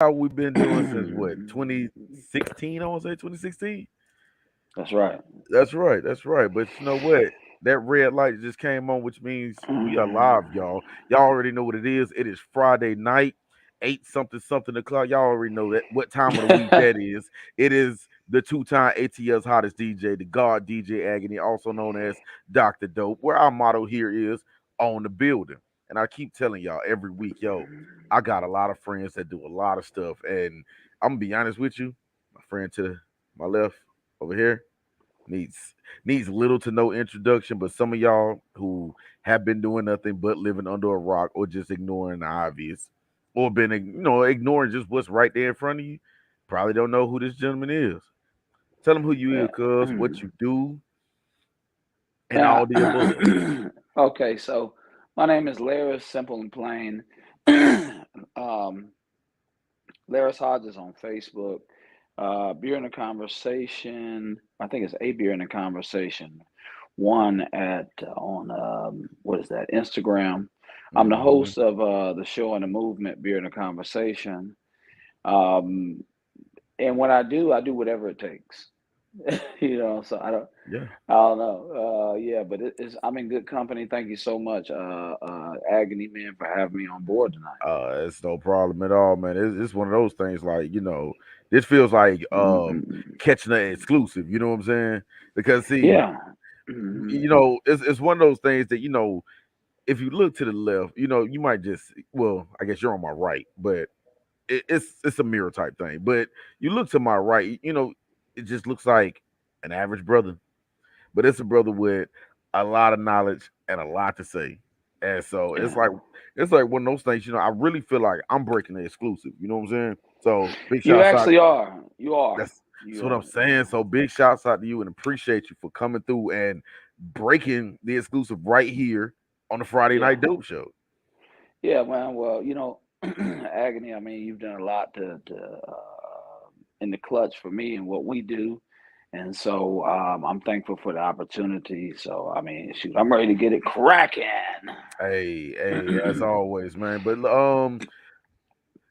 how we've been doing since what 2016. I want to say 2016. That's right. That's right. That's right. But you know what? That red light just came on, which means we are live, y'all. Y'all already know what it is. It is Friday night, 8 something o'clock. Y'all already know that what time of the week that is. It is the two-time ATL's hottest DJ, the God DJ Agony, also known as Dr. Dope, where our motto here is on the building. And I keep telling y'all every week, yo, I got a lot of friends that do a lot of stuff. And I'm gonna be honest with you, my friend to my left over here needs little to no introduction, but some of y'all who have been doing nothing but living under a rock or just ignoring the obvious or been ignoring just what's right there in front of you probably don't know who this gentleman is. Tell them who you is, Yeah. cuz, what you do, and Yeah. all the above. Okay, so my name is Laris, simple and plain. um, Laris Hodges on Facebook. Beer in the Conversation. I think it's a Beer in the Conversation. One at on what is that? Instagram. I'm the Hmm. host of the show and the movement, Beer in the Conversation. Um, and when I do whatever it takes. So Yeah. I don't know. Yeah, but I'm in good company. Thank you so much, Agony man, for having me on board tonight. It's no problem at all, man. It's one of those things like, this feels like Mhm. catching an exclusive, you know what I'm saying? Because see, Yeah. Mhm. it's one of those things that, if you look to the left, you might just well, I guess you're on my right, but it's a mirror type thing. But you look to my right, it just looks like an average brother, but it's a brother with a lot of knowledge and a lot to say. And so Yeah. it's like one of those things. I really feel like I'm breaking the exclusive. You know what I'm saying? So big You shouts out. actually are. You are. That's You what I'm are. saying. So big shouts out to you and appreciate you for coming through and breaking the exclusive right here on the Friday Yeah. Night Dope Show. Yeah, man. Well, Agony. I mean, you've done a lot to in the clutch for me and what we do, and so I'm thankful for the opportunity. So I mean, shoot, I'm ready to get it cracking. Hey, as always, man. But one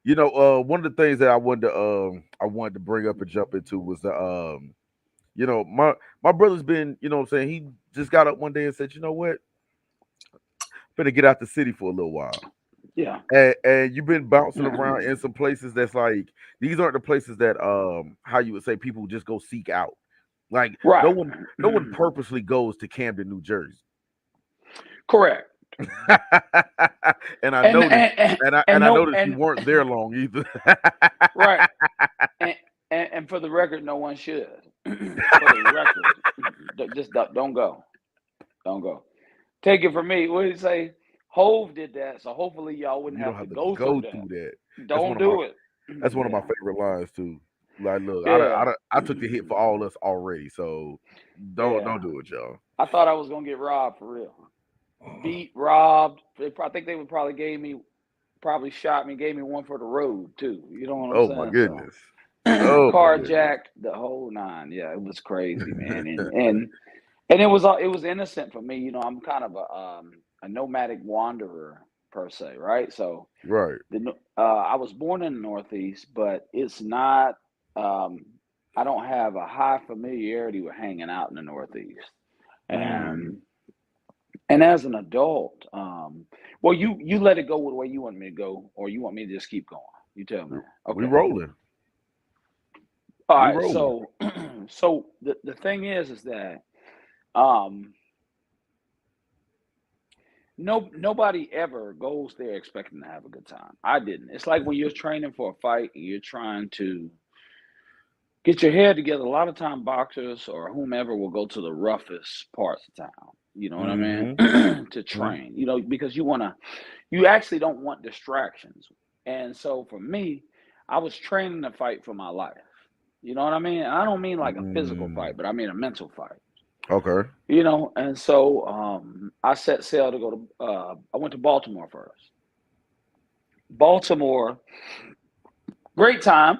of the things that I wanted to bring up and jump into was the my brother's been, what I'm saying, he just got up one day and said, you know what, finna get out the city for a little while. Yeah. And you've been bouncing around in some places that's like these aren't the places that how you would say people just go seek out. Like no Right. one no one purposely goes to Camden, New Jersey. Correct. and I And noticed and and, and and I no noticed you and weren't there long either. right. And for the record, no one should. For the record, just don't go. Don't go. Take it from me. What did he say? Hove did that, so hopefully y'all wouldn't You don't have to have to go through go that. through that. That's one Don't of my do it. that's one of my Yeah. favorite lines too. Like, look, Yeah. I took the hit for all us already, so don't Yeah. do it, y'all. I thought I was gonna get robbed for real. Beat, robbed. I think they would probably probably shot me, gave me one for the road too. You know what I'm Oh my saying? So goodness. Oh my goodness. carjacked, the whole nine. Yeah, it was crazy, man. And it was innocent for me. I'm kind of a nomadic wanderer per se, right? So Right. I was born in the Northeast, but it's not. Um, I don't have a high familiarity with hanging out in the Northeast, Mm. and as an adult, well, you let it go with the way you want me to go, or you want me to just keep going. You tell me. We Okay. rolling. All We right. rolling. So, so the thing is that um, nobody ever goes there expecting to have a good time. I didn't. It's like when you're training for a fight and you're trying to get your head together. A lot of time, boxers or whomever will go to the roughest parts of town. You know what I mean? Mm-hmm. To Hmm. train. Because you actually don't want distractions. And so for me, I was training to fight for my life. You know what I mean? And I don't mean like a physical Mm. fight, but I mean a mental fight. Okay. And so I set sail to go to. I went to Baltimore first. Baltimore, great time.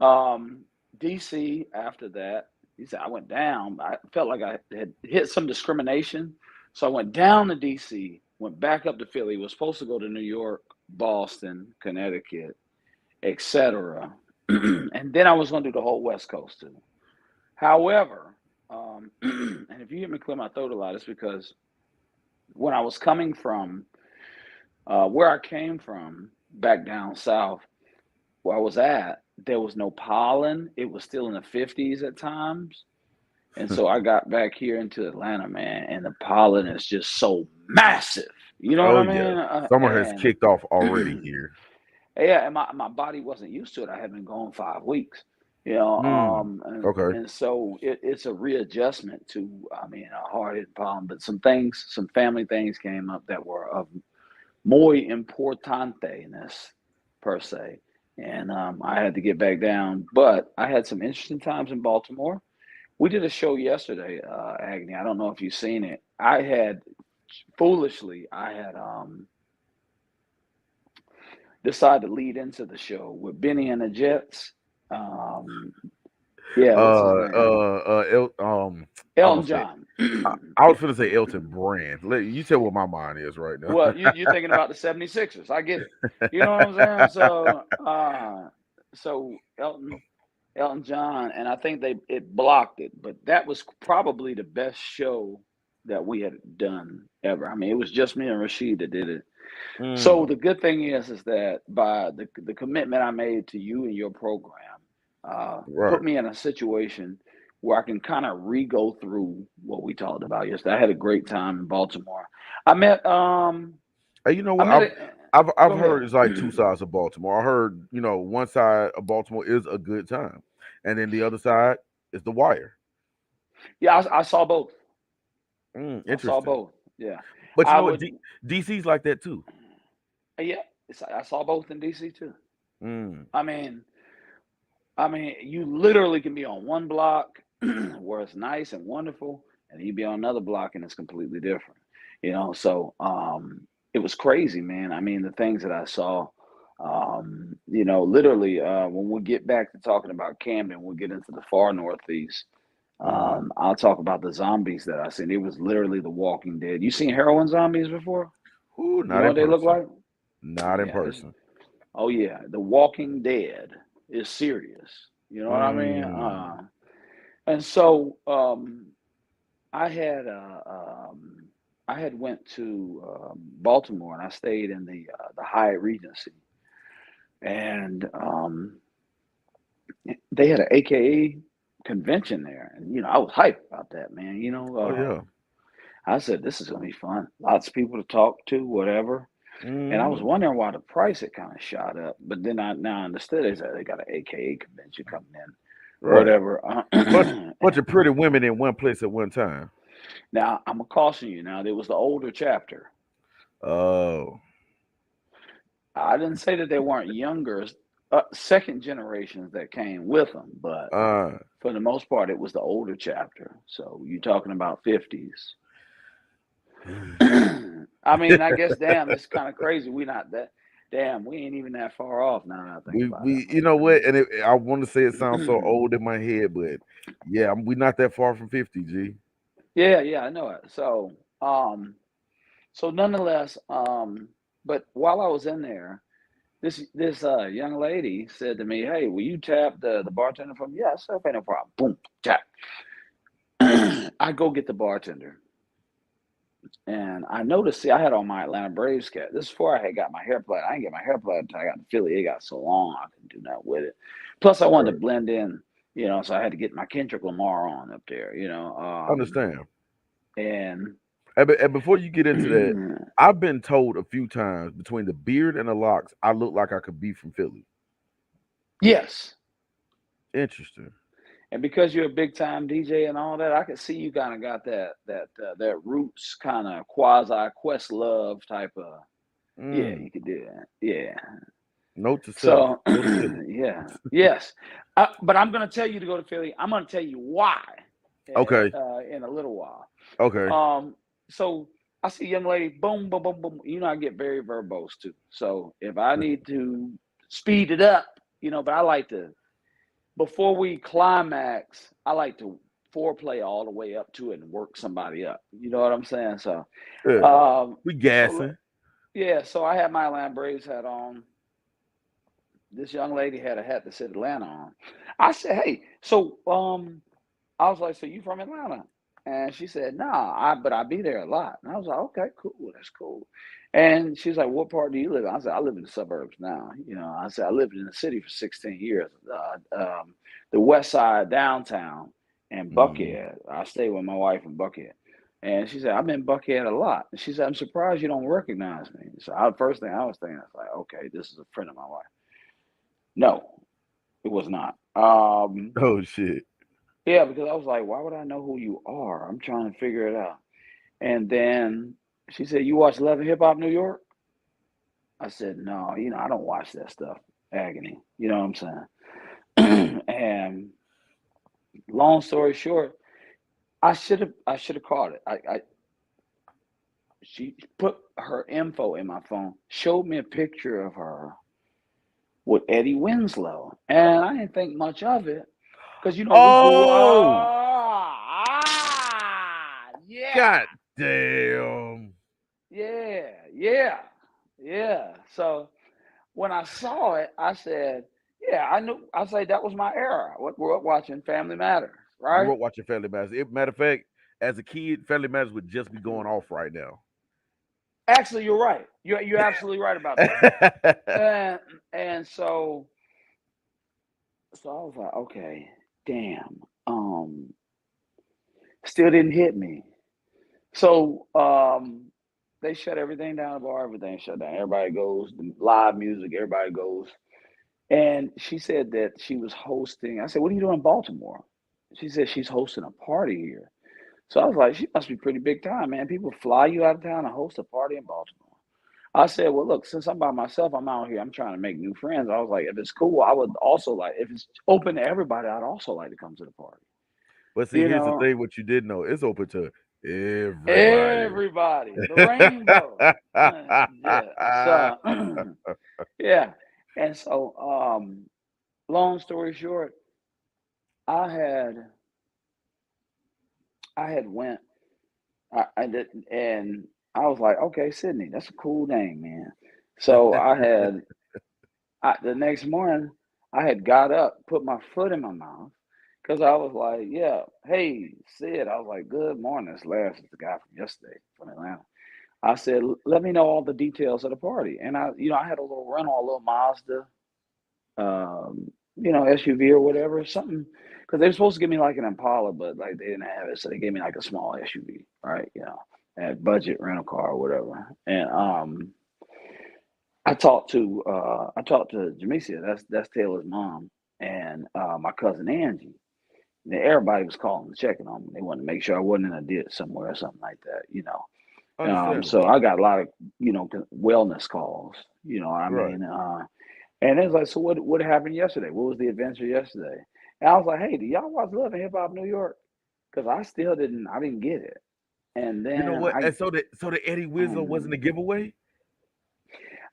Um, DC after that. He said I went down. I felt like I had hit some discrimination, so I went down to DC. Went back up to Philly. Was supposed to go to New York, Boston, Connecticut, etc. And then I was going to do the whole West Coast too. However, and if you hear me clear my throat a lot, it's because when I was coming from where I came from back down south, where I was at, there was no pollen. It was still in the 50s at times. And so I got back here into Atlanta, man, and the pollen is just so massive. You know what Oh I yeah, mean? summer has kicked off already here. Yeah, and my body wasn't used to it. I had been gone 5 weeks, you know, Mm, okay. and so it's a readjustment to, I mean, a hard hit problem. But some things, some family things came up that were of muy importanteness per se, and I had to get back down. But I had some interesting times in Baltimore. We did a show yesterday, Agony. I don't know if you've seen it. I had foolishly, I had decided to lead into the show with Benny and the Jets. Um, yeah, what's his name? I Elton almost said John. I was gonna say Elton Brand. You tell what my mind is right now. Well, you're thinking about the 76ers. I get it. You know what I'm saying? So, so Elton John, and I think they it blocked it, but that was probably the best show that we had done ever. I mean, it was just me and Rashid that did it. So Mm, the good thing is that by the commitment I made to you and your program, put right. me in a situation where I can kind of re-go through what we talked about yesterday. I had a great time in Baltimore. I met Hey, you know I what? met it. I've Go heard ahead. it's like two sides of Baltimore. I heard one side of Baltimore is a good time, and then the other side is the wire. Yeah, I saw both. I saw Interesting. both. Yeah, But you I know what? would. DC's like that too. Yeah, I saw both in DC too. Mm, I mean, you literally can be on one block where it's nice and wonderful, and you be on another block and it's completely different. You know, so it was crazy, man. I mean, the things that I saw, literally, when we get back to talking about Camden, we'll get into the far northeast. mm. I'll talk about the zombies that I seen. It was literally The Walking Dead. You seen heroin zombies before? Ooh, You not know in what they look person. like? Not in Yeah. person. Oh yeah. The Walking Dead is serious. You know what I mean? Mm, And so I had I had went to Baltimore and I stayed in the Hyatt Regency, and they had an AKA convention there, and I was hyped about that, man. oh yeah. I said this is gonna be fun, lots of people to talk to, whatever. And I was Hmm. wondering why the price had kind of shot up, but then I now understood is that they got an AKA convention coming in, Right. whatever. Bunch of pretty women in one place at one time. Now I'm gonna caution you. Now there was the older chapter. Oh. I didn't say that they weren't younger, second generations that came with them, but Uh. for the most part, it was the older chapter. So you're talking about 50s. I mean, I guess, damn, it's kind of crazy. We not that, damn, we ain't even that far off now that I think about We you know what? And I want to say it sounds so it. old in my head, but yeah, we not that far from 50, G. Yeah, yeah, I know it. So nonetheless, but while I was in there, this young lady said to me, "Hey, will you tap the bartender for me?" Yeah, I said, "Okay, no problem." Boom, tap. I go get the bartender, and I noticed. See, I had on my Atlanta Braves cap. This is before I had got my hair plait. I didn't get my hair plait until I got to Philly. It got so long I couldn't do nothing with it. Plus, I wanted Right. to blend in, so I had to get my Kendrick Lamar on up there. Understand. And And before you get into that, I've been told a few times between the beard and the locks, I look like I could be from Philly. yes. Interesting. And because you're a big time DJ and all that, I can see you kind of got that roots kind of quasi Questlove type of. Yeah, Mm. you could do that. Yeah. Note to self. So Go to Philly. yeah, yes. But I'm gonna tell you to go to Philly. I'm gonna tell you why Okay. in a little while. Okay. So I see a young lady, boom, boom, boom, boom. I get very verbose too. So if I need to speed it up, but I like to before we climax, I like to foreplay all the way up to it and work somebody up. You know what I'm saying? So, Yeah. um, We so gassing. yeah. So I had my Atlanta Braves hat on. this young lady had a hat that said Atlanta on. I said, hey, so I was like, so you from Atlanta? And she said, nah, but I be there a lot. And I was like, okay, cool, that's cool. And she's like, what part do you live in? I said, I live in the suburbs now. I said, I lived in the city for 16 years, the west side downtown and Mm. Buckhead. I stay with my wife in Buckhead. And she said, I've been in Buckhead a lot. And she said, I'm surprised you don't recognize me. So first thing I was thinking, I was like, okay, this is a friend of my wife. No, it was not. Oh shit. Yeah, because I was like, why would I know who you are? I'm trying to figure it out. And then she said, you watch Love and Hip Hop New York? I said, no, I don't watch that stuff. Agony. You know what I'm saying? And long story short, I should have caught it. She put her info in my phone, showed me a picture of her with Eddie Winslow. And I didn't think much of it. Because we grew Oh, yeah. god damn. Yeah, yeah, yeah. So when I saw it, I said, "Yeah, I knew." I say that was my era. What grew up watching Family Matters, Grew right? up watching Family Matters. Matter of fact, as a kid, Family Matters would just be going off right now. Actually, you're right. You're absolutely right about that. And so I was like, okay, damn. Still didn't hit me. So they shut everything down. The bar, everything shut down. Everybody goes live music. Everybody goes. And she said that she was hosting. I said, "What are you doing in Baltimore?" She said she's hosting a party here. So I was like, "She must be pretty big time, man. People fly you out of town to host a party in Baltimore." I said, "Well, look, since I'm by myself, I'm out here. I'm trying to make new friends." I was like, "If it's cool, I would also like. If it's open to everybody, I'd also like to come to the party." But see, You here's the know, thing: what you did know, it's open to everybody. everybody, the rainbow. Yeah. So, yeah. And so, long story short, I had I had went I did, and I was like, okay, Sydney, that's a cool name, man. So the next morning I had got up, put my foot in my mouth, because I was like, yeah, hey, Sid. I was like, good morning, it's Laris, it's the guy from yesterday from Atlanta. I said, let me know all the details of the party. And I had a little rental, a little Mazda, SUV or whatever, something, because they were supposed to give me like an Impala, but like they didn't have it, so they gave me like a small SUV, right? At budget rental car or whatever. And I talked to Jamesia, that's Taylor's mom, and my cousin Angie. And everybody was calling and checking on me. They wanted to make sure I wasn't in a ditch somewhere or something like that. So Understandable, I got a lot of wellness calls. You know what I right? mean? And it was like, so what happened yesterday? What was the adventure yesterday? And I was like, hey, do y'all watch Love and Hip Hop New York? Because I didn't get it. And You know then what? And so the Eddie Winslow wasn't a um, giveaway.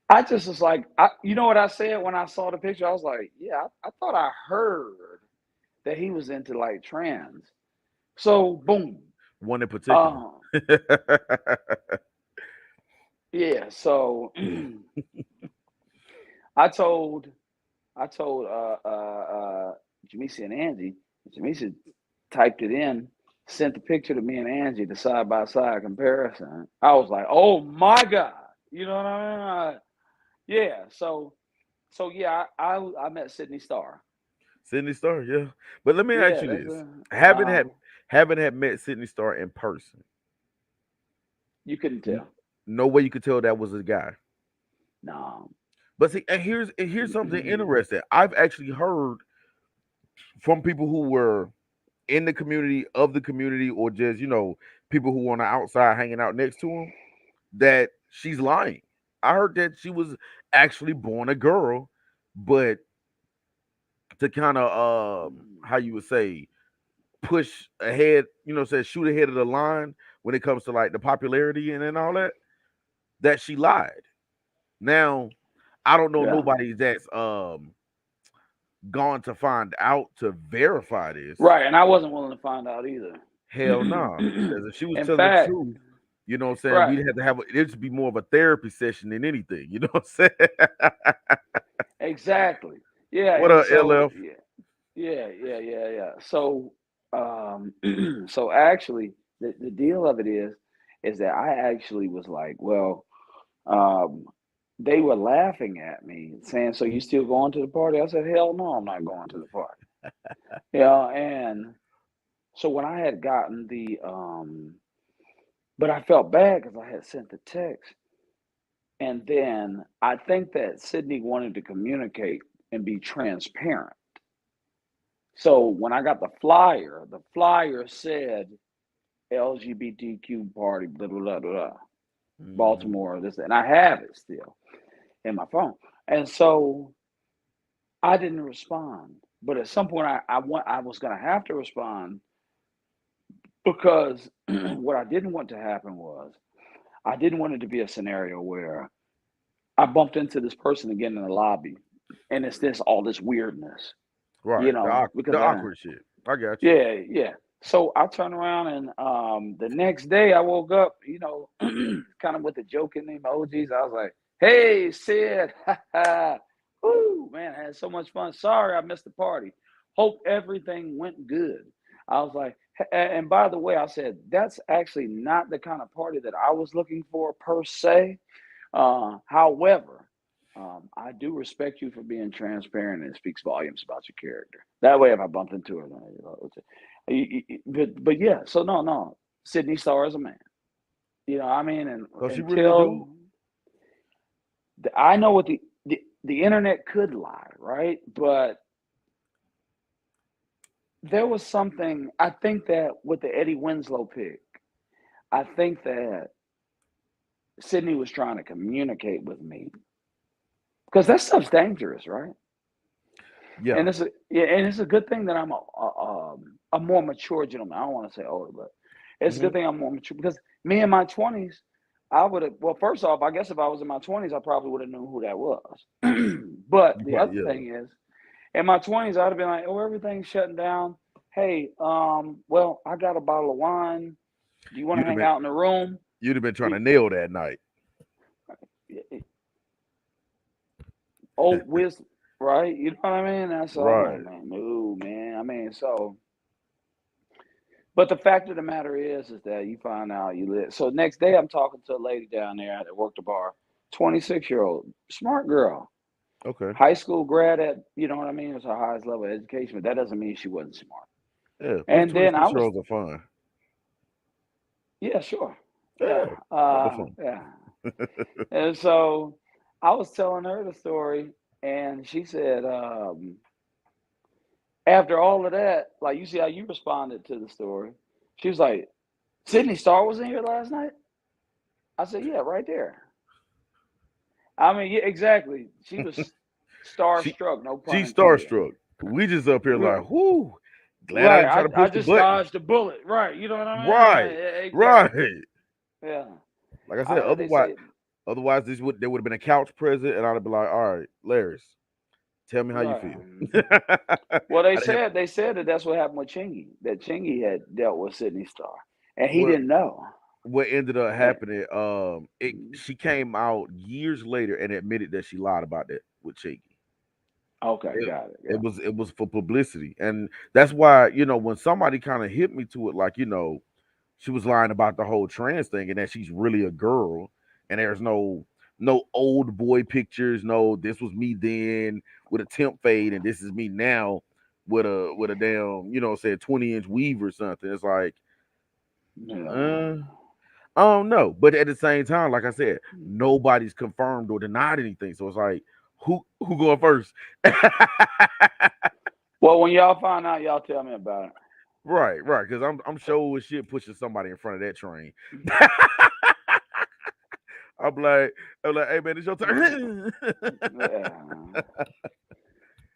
I just was like, you know what I said when I saw the picture? I was like, yeah, I thought I heard that he was into like trans. So boom, One in particular. uh, yeah. So I told I told Jamisa and Angie. Jamisa typed it in, sent the picture to me and Angie, the side by side comparison. I was like, oh my god, you know what I mean? Yeah. So yeah, I met Sydney Starr. Sydney Star, yeah. But let me ask Yeah, you that's this: a haven't had haven't had met Sydney Star in person. you couldn't N- tell. No way you could tell that was a guy. No. But see, and here's something interesting. I've actually heard from people who were in the community, of the community, or just people who on the outside hanging out next to him, that she's lying. I heard that she was actually born a girl, but to kind of how you would say, push ahead, say shoot ahead of the line when it comes to like the popularity and all that, that she lied. Now, I don't know Yeah. nobody that's gone to find out to verify this. Right, and I wasn't willing to find out either. Hell no. Because if she was In telling the fact, truth. You know what I'm saying? Right. We'd have to have it should be more of a therapy session than anything. You know what I'm saying? Exactly. Yeah, What and up, so LF? yeah. So so actually the deal of it is that I actually was like, well, um they were laughing at me, saying, "So you still going to the party?" I said, "Hell no, I'm not going to the party." Yeah, and so when I had gotten but I felt bad because I had sent the text, and then I think that Sydney wanted to communicate and be transparent. So when I got the flyer said LGBTQ party, blah blah blah blah, Hmm. Baltimore, this, and I have it still in my phone. And so I didn't respond. But at some point, I was going to have to respond because what I didn't want to happen was I didn't want it to be a scenario where I bumped into this person again in the lobby, and it's this all this weirdness, Right. The because awkward shit. I got you. yeah. So I turned around and the next day I woke up, kind of with the joking emojis. I was like, "Hey, Sid, woo, man, I had so much fun. Sorry I missed the party. Hope everything went good." I was like, and by the way, I said that's actually not the kind of party that I was looking for per se. However, I do respect you for being transparent, and it speaks volumes about your character. That way, if I bumped into her, then but yeah, so no, Sydney Starr is a man. I mean, and So she really a dude? until I know what the internet could lie, right? But there was something. I think that with the Eddie Winslow pick, I think that Sydney was trying to communicate with me because that stuff's dangerous, right? Yeah. And it's a good thing that I'm a more mature gentleman. I don't want to say older, but it's a good Hmm. thing I'm more mature because me in my 20s, I would have. Well, first off, I guess if I was in my 20s, I probably would have known who that was. But You the probably other yeah. thing is, in my 20s, I'd have been like, "Oh, everything's shutting down. Hey, well, I got a bottle of wine. Do you want to You'd have hang been out in the room?" you'd have been trying Y- to nail that night. y- Old wisdom, right? You know what I mean? That's all. I'm like, Right. man, no, man. I mean, so. But the fact of the matter is that you find out you live. So next day, I'm talking to a lady down there that worked the bar, 26-year-old, smart girl, Okay. high school grad at, you know what I mean? It's her highest level of education, but that doesn't mean she wasn't smart. Yeah. Plus And then I 26 year was, olds are fun. yeah, sure, Yeah. Hella fun. yeah. And so I was telling her the story, and she said, after all of that, like you see how you responded to the story, she was like, Sydney Star was in here last night. I said, yeah, right there. I mean, yeah, exactly. She was she starstruck, no pun she's intended. starstruck. We just up here R- like, whoo, glad I Right. didn't try to I push the just button. dodged a bullet. Right. You know what I mean? Right. Exactly. Right. Yeah. Like I said, They say, otherwise there would have been a couch present and I'd have been like, all right, Laris, tell me how you right. feel. Well, I didn't have they said that that's what happened with Chingy. That Chingy had dealt with Sydney Star, and he what didn't know. what ended up And, happening, she came out years later and admitted that she lied about that with Cheeky. okay, It, got it. it was for publicity. And that's why, when somebody kind of hit me to it, like, she was lying about the whole trans thing and that she's really a girl and there's no old boy pictures, no this was me then with a temp fade and this is me now with a damn, say a 20-inch weave or something. It's like, Yeah. uh I don't know. But at the same time, like I said, nobody's confirmed or denied anything. So it's like, who going first? Well, when y'all find out, y'all tell me about Right, right. Because I'm sure as shit pushing somebody in front of that train. I'm like, hey man, it's your it. turn. Yeah.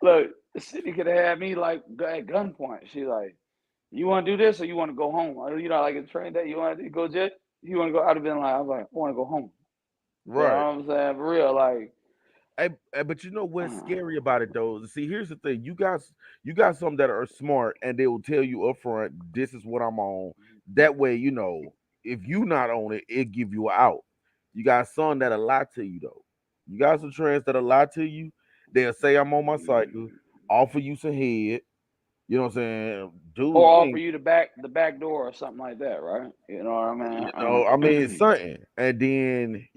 Look, the city could have had me like at gunpoint. She like, you want to do this or you want to go home? Like a train day. You want to go jet? You want to go? I'd have been like, I was like, I want to go home. You know what Right. I'm saying? For real, like, But you know what's uh, scary about it though? See, here's the thing: you got some that are smart, and they will tell you up front, "This is what I'm on." That way, if you not on it, it give you a out. You got some that'll lie to you though. You got some trans that'll lie to you. They'll say I'm on my cycle, offer you some head. You know what I'm saying, or dude? I offer mean, you the back door or something like that, right? You know what I I mean mean? something, and then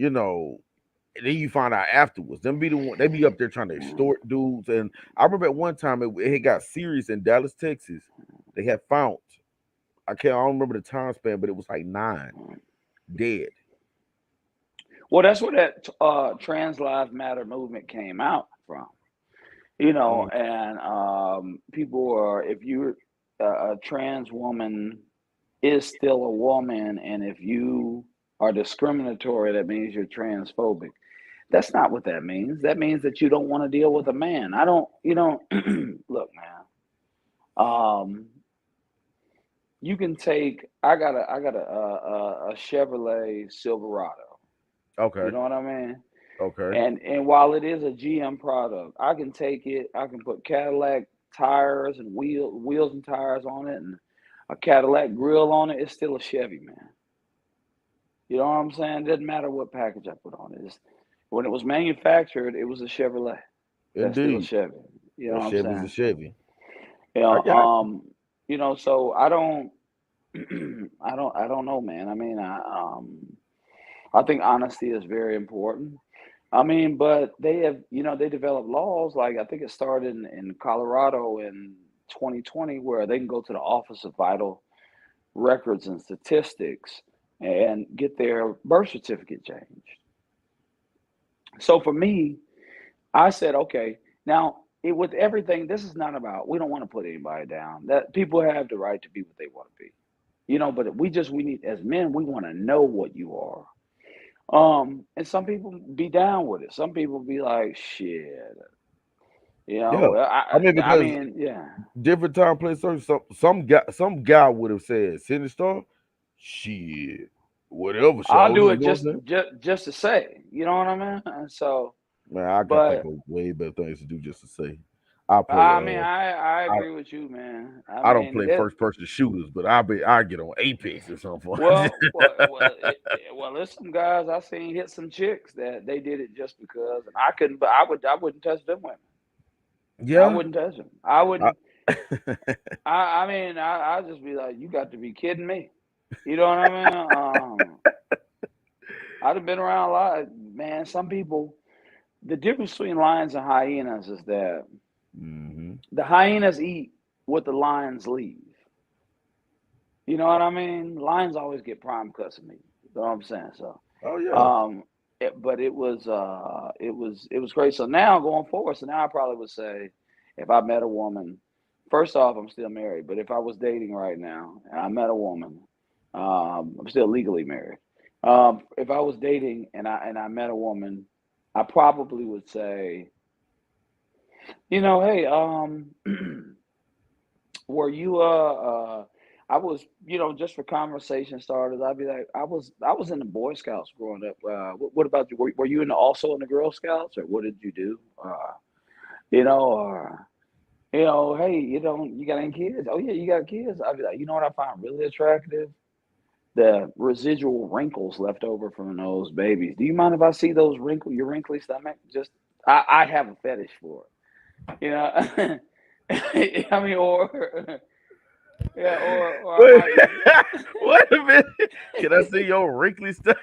and then you find out afterwards. Them be the one they be up there trying to extort dudes. And I remember at one time it got serious in Dallas, Texas. They had found I don't remember the time span, but it was like nine dead. Well, that's where that trans lives matter movement came out from. Mm, And people are, if you're a trans woman, is still a woman, and if you are discriminatory, that means you're transphobic. That's not what that means. That means that you don't want to deal with a man. I don't, look, man. Um, you can take. I got a Chevrolet Silverado. You okay, know what I mean? okay. And while it is a GM product, I can take it. I can put Cadillac tires and wheels and tires on it, and a Cadillac grill on it. It's still a Chevy, man. You know what I'm saying? It doesn't matter what package I put on it. When it was manufactured, it was a Chevrolet. That's still a Indeed. Chevy. You know A what I'm Chevy's a saying? Chevy. You I know, got so I don't, I don't know, man. I mean, I think honesty is very important. I mean, but they have, they developed laws. Like I think it started in Colorado in 2020, where they can go to the Office of Vital Records and Statistics and get their birth certificate changed. So for me, I said, okay, now with everything, this is not about. We don't want to put anybody down. That people have the right to be what they want to be. But we need, as men, we want to know what you are. And some people be down with it. Some people be like, shit, yeah. I mean I because mean, yeah, different time, place, search. Some guy would have said Cindy Star, shit, whatever, I'll do shorty. it You know what I'm just saying? just to say, you know what I mean? And so, Man, I can think but of way better things to do just to say. I play I mean, I I agree with you, man. I I don't mean, play first person shooters, but I get on Apex or something. there's some guys I seen hit some chicks that they did it just because, and I couldn't, but I wouldn't touch them women. I Yeah. wouldn't touch them. I I, wouldn't. I mean, I just be like, you got to be kidding me. You know what I mean? I'd have been around a lot, man. Some people, the difference between lions and hyenas is that hmm the hyenas eat what the lions leave. You know what I mean? Lions always get prime cuts of meat. You know what I'm saying? So, Oh yeah. um, but it was great. So now going forward, so now I probably would say, if I met a woman, first off, I'm still married. But if I was dating right now and I met a woman, I'm still legally married. If I was dating and I met a woman, I probably would say, hey, were you I was, just for conversation starters, I'd be like, I was in the Boy Scouts growing up. What about you? Were you also in the Girl Scouts, or what did you do? Or hey, you got any kids? Oh yeah, you got kids. I'd be like, you know what I find really attractive? The residual wrinkles left over from those babies. Do you mind if I see your wrinkly stomach? Just I have a fetish for it. I mean, or yeah, or I Wait, might. wait a minute. Can I see your wrinkly stuff?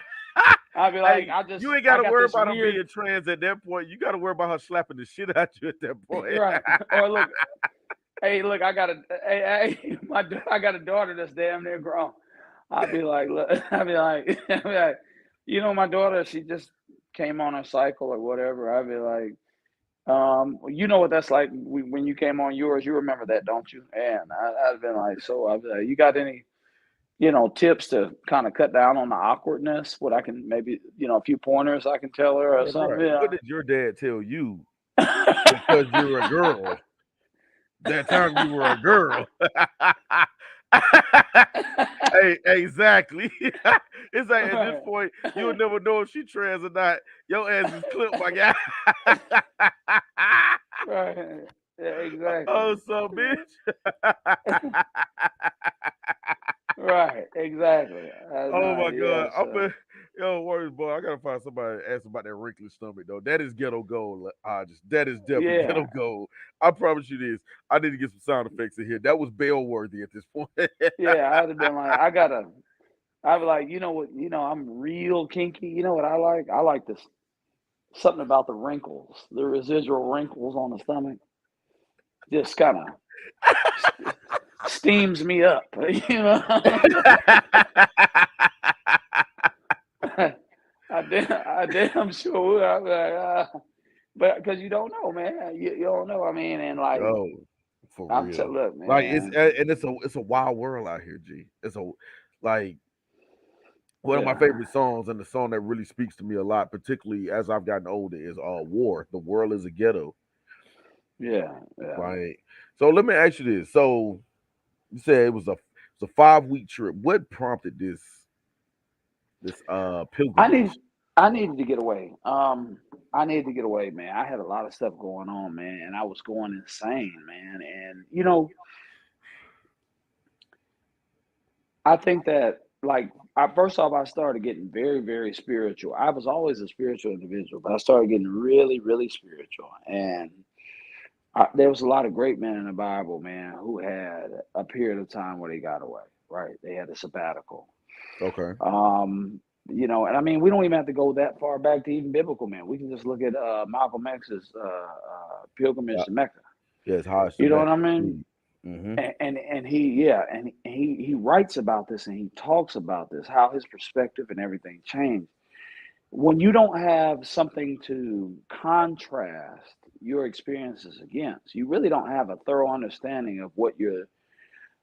I'd be like, Hey, you ain't I gotta got worry this about him weird, being trans at that point. You gotta worry about her slapping the shit out you at that point. right? Or look, hey, look, I got a daughter that's damn near grown. I'd be like, look, I'd be like, my daughter, she just came on her cycle or whatever. I'd be like, you know what that's like when you came on yours. You remember that, don't you? And I'd been like, so I'd be like, you got any, tips to kind of cut down on the awkwardness? What I can maybe, a few pointers I can tell her or Yeah, something. right. What did your dad tell you because you're a girl? That time you were a girl. Hey, exactly. It's like at this Right. point, you'll never know if she trans or not. Your ass is clipped, my guy. Right. Yeah, exactly. Oh, so bitch. Right. exactly. Oh Nah, my god, yeah. I'm So yo worries, boy. I gotta find somebody to ask about that wrinkly stomach though. That is ghetto gold. Just that is definitely yeah, ghetto gold. I promise you this. I need to get some sound effects in here. That was bail worthy at this point. yeah. I'd have been like, I gotta. I'd be like, you know what? You know, I'm real kinky. You know what I like? I like this something about the wrinkles, the residual wrinkles on the stomach. Just kind of st- steams me up. You know. I damn sure would. I'd be like, but because you don't know, man. You don't know. I mean, and like Yo, for real. look, Like man. and it's a wild world out here, G. It's a like one of my Yeah, favorite songs and the song that really speaks to me a lot, particularly as I've gotten older, is War. The World is a Ghetto. yeah, yeah. Right. So let me ask you this. So you said it was a 5 week trip. What prompted this I need pilgrimage? I needed to get away. I needed to get away, man. I had a lot of stuff going on, man, and I was going insane, man. And I think that like first off, I started getting very, very spiritual. I was always a spiritual individual, but I started getting really, really spiritual. And there was a lot of great men in the Bible, man, who had a period of time where they got away. Right? They had a sabbatical. Okay. And I mean, we don't even have to go that far back to even biblical men. We can just look at Malcolm X's pilgrimage Yeah, to Mecca. yeah, it's hard to You know make. what I mean? Mm-hmm. And he, yeah, and he writes about this and he talks about this, how his perspective and everything changed. When you don't have something to contrast your experiences against, you really don't have a thorough understanding of what you're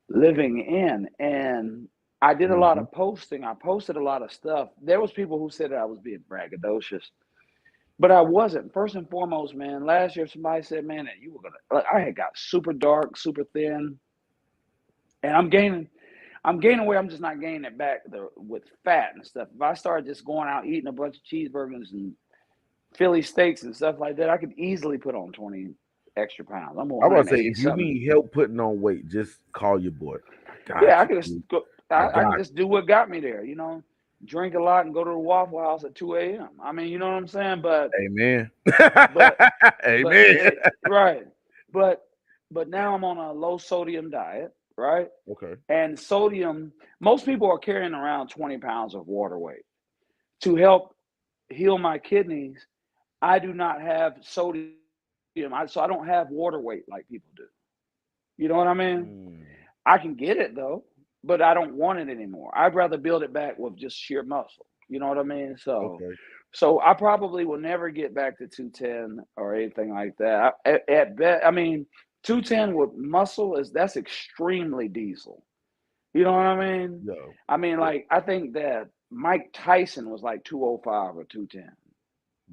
living in. And I did a lot Mm-hmm. of posting. I posted a lot of stuff. There was people who said that I was being braggadocious, but I wasn't. First and foremost, man, last year somebody said, man, that you were gonna like, I had got super dark, super thin, and I'm gaining weight. I'm just not gaining it back with fat and stuff. If I started just going out eating a bunch of cheeseburgers and Philly steaks and stuff like that, I could easily put on 20 extra pounds. I'm I was to say, if 180 you something. need help putting on weight, just call your boy. I Yeah, got I you, could just dude. go. I I could got just do what got me there. Drink a lot and go to the Waffle House at 2 a.m. I mean, you know what I'm saying? you. Amen. But, Amen. right. But, but now I'm on a low sodium diet, right? Okay. And sodium, most people are carrying around 20 pounds of water weight to help heal my kidneys. I do not have sodium, so I don't have water weight like people do. You know what I mean? Mm, I can get it though, but I don't want it anymore. I'd rather build it back with just sheer muscle. You know what I mean? So, okay. so I probably will never get back to 210 or anything like that. At best, I mean, 210 with muscle that's extremely diesel. You know what I mean? Yo. I mean, Yeah. like I think that Mike Tyson was like 205 or 210.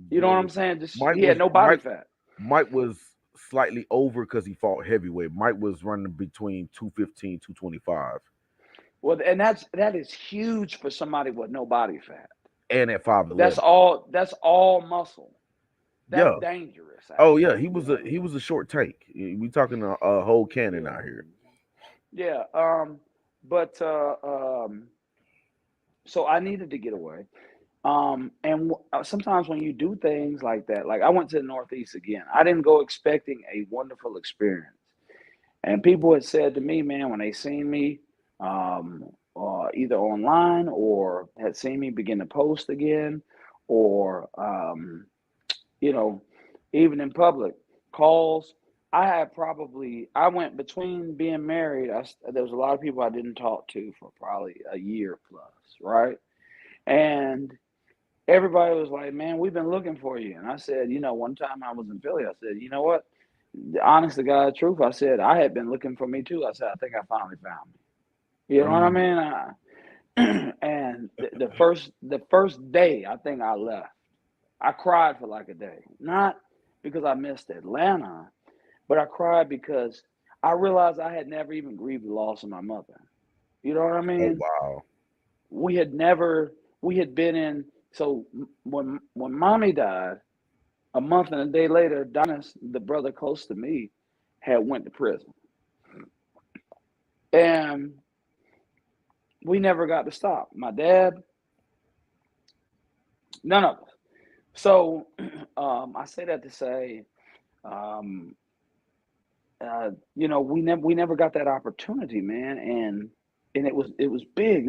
You know what Yo. I'm saying? Just Mike he had was no body Mike fat. Mike was slightly over because he fought heavyweight. Mike was running between 215, 225, Well, and that is huge for somebody with no body fat. and at That's 5'11. all. That's all muscle. That's Yeah. dangerous, Oh yeah, actually. You know. he was a short tank. We talking a whole cannon Yeah. out here. Yeah. But so I needed to get away. And sometimes when you do things like that, like I went to the Northeast again. I didn't go expecting a wonderful experience. And people had said to me, man, when they seen me, either online or had seen me begin to post again, or you know, even in public calls. I went between being married. There was a lot of people I didn't talk to for probably a year plus, right? And everybody was like, "Man, we've been looking for you." And I said, one time I was in Philly, I said, "You know what? The honest to God truth," I said, "I had been looking for me too." I said, "I think I finally found me." You know what I Mm, mean? And the first day, I think I left. I cried for like a day, not because I missed Atlanta, but I cried because I realized I had never even grieved the loss of my mother. You know what I oh mean? wow. We had never, we had been in. So when mommy died, a month and a day later, Donis, the brother close to me, had went to prison, and we never got to stop. My dad, none of us. So I say that to say, um, we never got that opportunity, man, and it was big.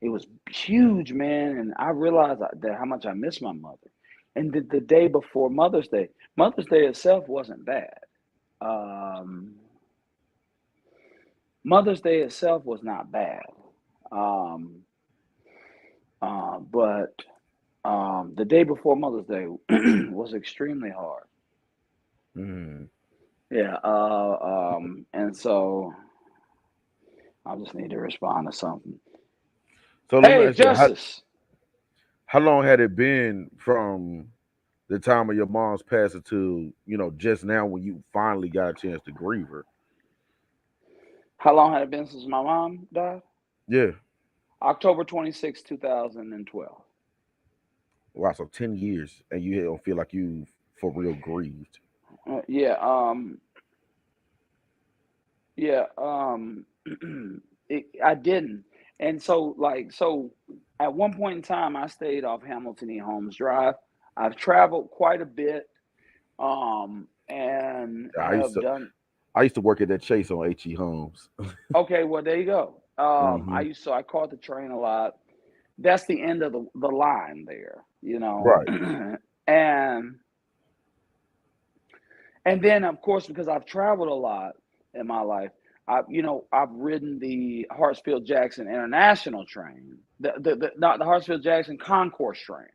It was huge, man, and I realized that how much I miss my mother. And the day before Mother's Day itself wasn't bad. Um, Mother's Day itself was not bad, um, but the day before Mother's Day was extremely hard. Mm. Yeah, and so I just need to respond to something. So let me Hey, ask you, Justice. how long had it been from the time of your mom's passing to, just now when you finally got a chance to grieve her? How long had it been since my mom died? Yeah. October 26, 2012. Wow, so 10 years and you don't feel like you for real grieved. Yeah, yeah, I didn't. And so at one point in time, I stayed off Hamilton E. Holmes Drive. I've traveled quite a bit, and Yeah, I have done. I used to work at that Chase on H.E. Holmes. Okay, well, there you go. Hmm. I caught the train a lot. That's the end of the line there, Right. and and then of course because I've traveled a lot in my life, I've ridden the Hartsfield Jackson International train, the not the Hartsfield Jackson Concourse train.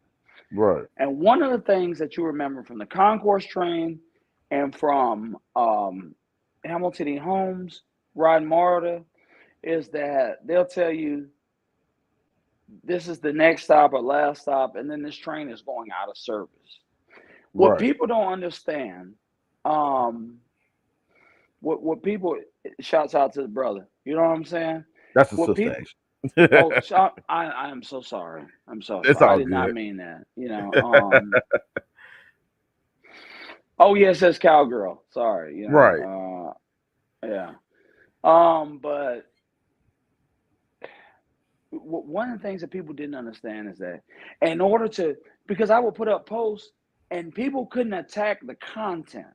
Right. And one of the things that you remember from the Concourse train and from Hamilton E. Holmes riding MARTA is that they'll tell you this is the next stop or last stop, and then this train is going out of service. What Right. people don't understand, um, what people shouts out to the brother. You know what I'm saying? That's a What sister people? action. Oh, I am so sorry. I'm so It's sorry. I all did not good. mean that. Oh yes, that's cowgirl. Sorry. Right. Yeah. But one of the things that people didn't understand is that in order to, because I would put up posts and people couldn't attack the content,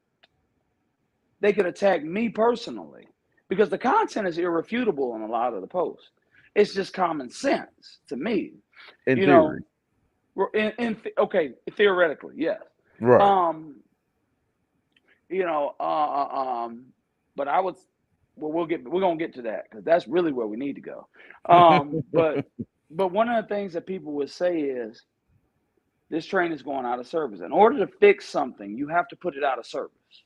they could attack me personally because the content is irrefutable in a lot of the posts. It's just common sense to me, In you know. theory. Okay, theoretically, yes. Right. Um, you know, but I would. Well, we're gonna get to that because that's really where we need to go. But one of the things that people would say is this train is going out of service. In order to fix something, you have to put it out of service.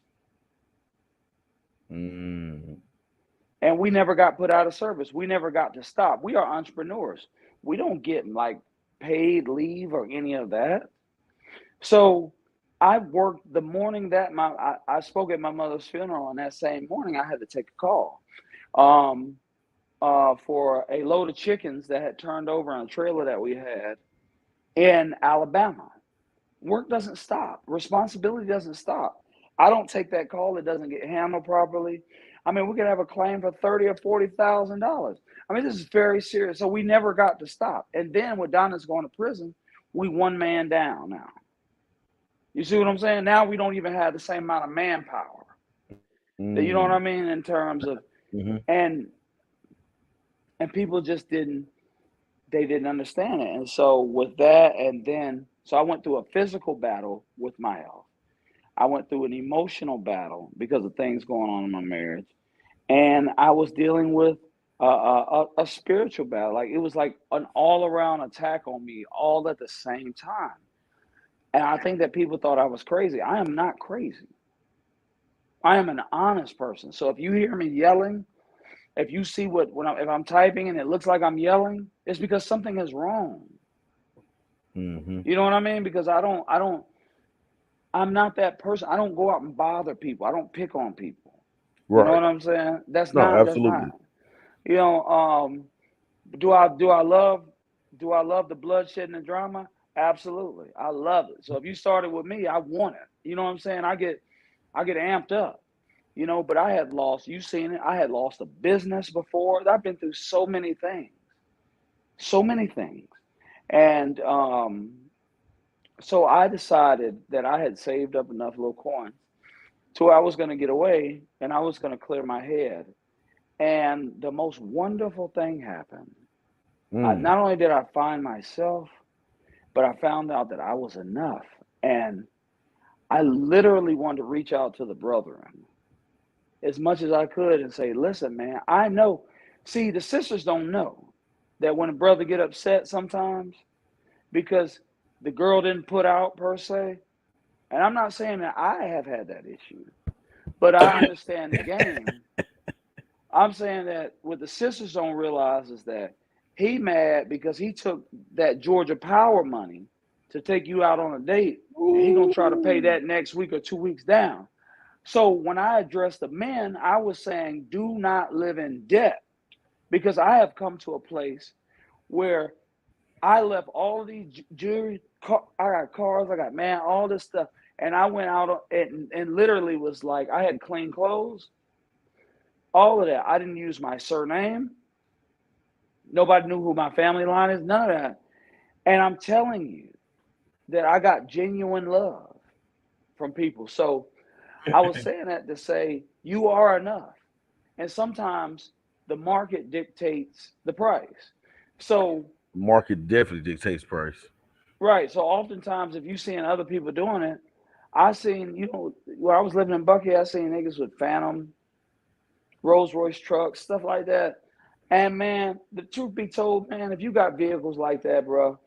Mm. And we never got put out of service. We never got to stop. We are entrepreneurs. We don't get like paid leave or any of that. So I worked the morning that I spoke at my mother's funeral, and that same morning I had to take a call um, for a load of chickens that had turned over on a trailer that we had in Alabama. Work doesn't stop. Responsibility doesn't stop. I don't take that call. It doesn't get handled properly. I mean, we could have a claim for $30,000 or $40,000. I mean, this is very serious. So we never got to stop. And then with Donna's going to prison, we one man down now. You see what I'm saying? Now we don't even have the same amount of manpower. You know what Mm. I mean? In terms of Hmm. and and people just didn't understand it. And so with that, and then so I went through a physical battle with my health. I went through an emotional battle because of things going on in my marriage, and I was dealing with a spiritual battle. Like it was like an all around attack on me all at the same time. And I think that people thought I was crazy. I am not crazy. I am an honest person. So if you hear me yelling, if you see if I'm typing and it looks like I'm yelling, it's because something is wrong. Hmm. You know what I mean? Because I'm not that person. I don't go out and bother people. I don't pick on people. You know Right. what I'm saying? No, That's not. absolutely. You know, do I love the bloodshed and the drama? Absolutely. I love it. So if you started with me, I want it. You know what I'm saying? I get amped up. But I had lost, you seen it. I had lost a business before. I've been through so many things. so many things. And so I decided that I had saved up enough little coins to where I was going to get away and I was going to clear my head. And the most wonderful thing happened. Mm. Not only did I find myself, but I found out that I was enough. And I literally wanted to reach out to the brethren as much as I could and say, listen, man, I know. See, the sisters don't know that when a brother get upset sometimes because the girl didn't put out per se, and I'm not saying that I have had that issue, but I understand the game. I'm saying that what the sisters don't realize is that he mad because he took that Georgia Power money to take you out on a date, and he gonna try to pay Ooh. that next week or 2 weeks down. So when I addressed the men, I was saying, do not live in debt because I have come to a place where I left all of these jewelry. I got cars, I got man, all this stuff, and I went out and literally was like, I had clean clothes, all of that. I didn't use my surname. Nobody knew who my family line is. None of that. And I'm telling you that I got genuine love from people. So I was saying that to say you are enough. And sometimes the market dictates the price. So, Market definitely dictates price. right. So oftentimes if you seeing other people doing it, I seen, where I was living in Bucky, I seen niggas with Phantom, Rolls Royce trucks, stuff like that. And man, the truth be told, man, if you got vehicles like that, bro,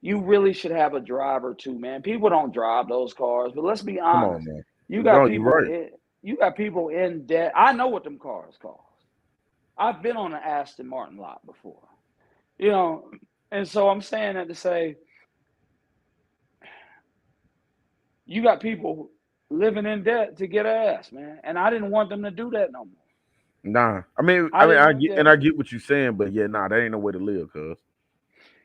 you really should have a driver too, man. People don't drive those cars, but let's be Come on, honest. man. You got No, you're people right. in, you got people in debt. I know what them cars cost. I've been on an Aston Martin lot before, you know, and so I'm saying that to say you got people living in debt to get ass, man. And I didn't want them to do that no more. Nah, I mean, I didn't I want get and that. I get what you're saying, but yeah, nah, that ain't no way to live, cuz.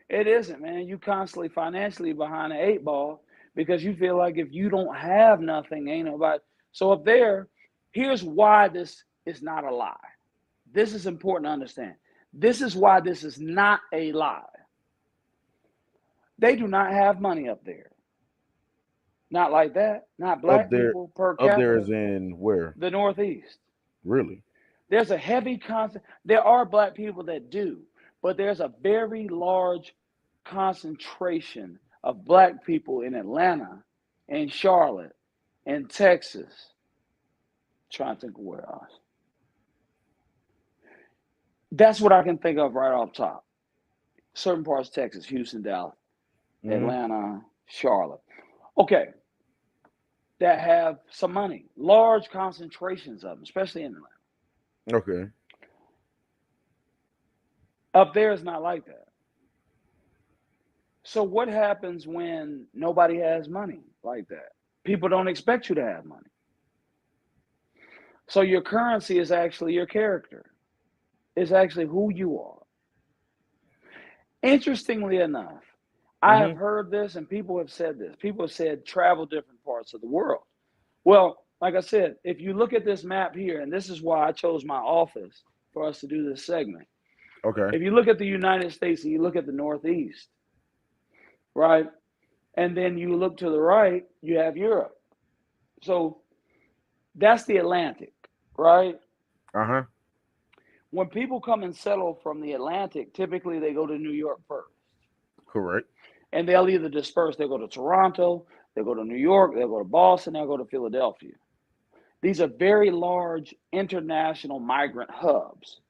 It isn't, man. You constantly financially behind the eight ball because you feel like if you don't have nothing, ain't nobody. So up there, here's why this is not a lie. This is important to understand. This is why this is not a lie. They do not have money up there. Not like that. Not Up black there, people per up there is capita. in where? The Northeast. Really? There's a heavy concept. There are black people that do, but there's a very large concentration of black people in Atlanta, in Charlotte, in Texas. Trying to think of where else. That's what I can think of right off top. Certain parts of Texas, Houston, Dallas, Hmm. Atlanta, Charlotte. Okay, that have some money, large concentrations of them, especially in Atlanta. Okay. Up there is not like that. So what happens when nobody has money like that? People don't expect you to have money. So your currency is actually your character. It's actually who you are. Interestingly enough, I have Hmm. heard this and people have said this. People have said travel different parts of the world. Well, like I said, if you look at this map here, and this is why I chose my office for us to do this segment. Okay. If you look at the United States and you look at the Northeast, right? And then you look to the right, you have Europe. So that's the Atlantic, right? Uh huh. When people come and settle from the Atlantic, typically they go to New York first. Correct. And they'll either disperse, they'll go to Toronto, they'll go to New York, they'll go to Boston, they'll go to Philadelphia. These are very large international migrant hubs.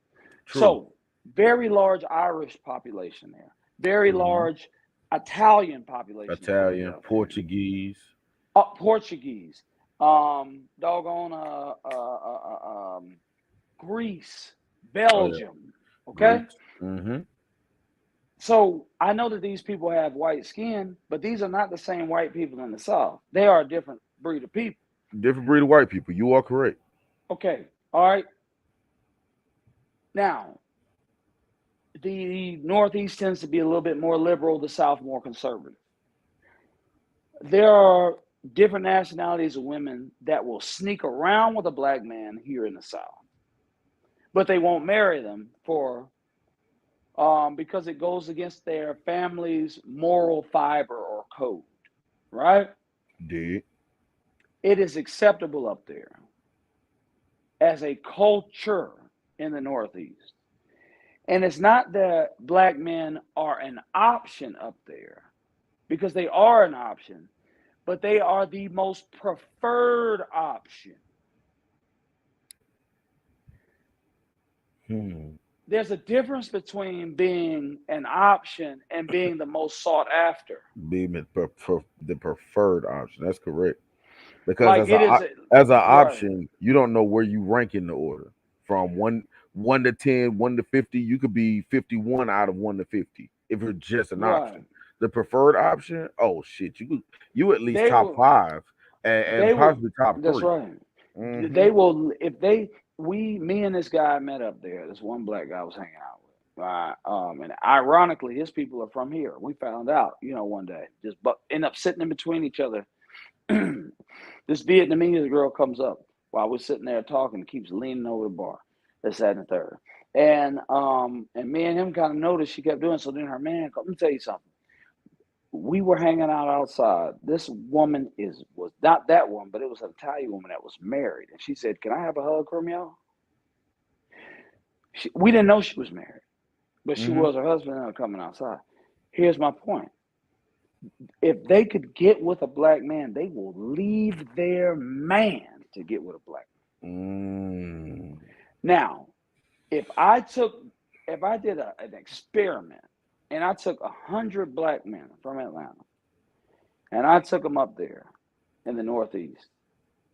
True. So, very large Irish population there, very Hmm. large Italian population in Italian, Philadelphia, Portuguese. Portuguese, doggone Greece, Oh yeah, Belgium. Okay, Greeks. Hmm. so I know that these people have white skin, but these are not the same white people in the South. They are a different breed of people. Different breed of white people. You are correct. Okay, all right. Now, the Northeast tends to be a little bit more liberal, the South more conservative. There are different nationalities of women that will sneak around with a black man here in the South, but they won't marry them for because it goes against their family's moral fiber or code, right? Did. It is acceptable up there as a culture in the Northeast. And it's not that black men are an option up there, because they are an option, but they are the most preferred option. Hmm. There's a difference between being an option and being the most sought after. Being the preferred option. That's correct. Because Like it is, as an right, option, you don't know where you rank in the order. From one to 10, 1 to 50, you could be 51 out of 1 to 50 if you're just an right. option. The preferred option, oh shit, you at least They top will, five and they will. possibly top That's three. right. Mm-hmm. They will if they. Me and this guy met up there. This one black guy I was hanging out with. And ironically, his people are from here. We found out, one day, just but end up sitting in between each other. This Vietnamese girl comes up while we're sitting there talking, keeps leaning over the bar. This, that, and the third. And me and him kind of noticed she kept doing so. Then her man, let me tell you something. We were hanging out outside. This woman was not that one, but it was an Italian woman that was married. And she said, "Can I have a hug from y'all?" We didn't know she was married, but she Mm-hmm. was. Her husband ended up coming outside. Here's my point. If they could get with a black man, they will leave their man to get with a black Mm. man. Now, if I took, if I did an experiment and I took 100 black men from Atlanta and I took them up there in the Northeast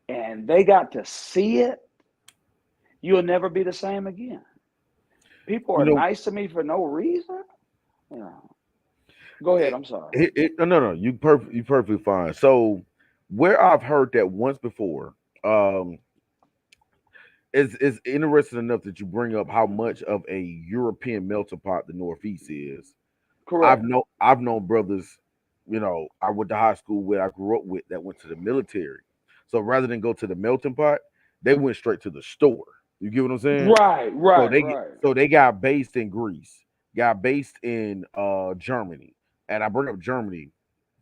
and they got to see it, you'll never be the same again. People You are know, nice to me for no reason. You know. Go ahead. it, I'm sorry. no, you perfectly fine. So where I've heard that once before, um, is interesting enough that you bring up how much of a European melting pot the Northeast is. Correct. I've known brothers, I went to high school with, I grew up with, that went to the military. So rather than go to the melting pot, they went straight to the store. You get what I'm saying? Right. So Right. they Right. so they got based in Greece, got based in Germany, and I bring up Germany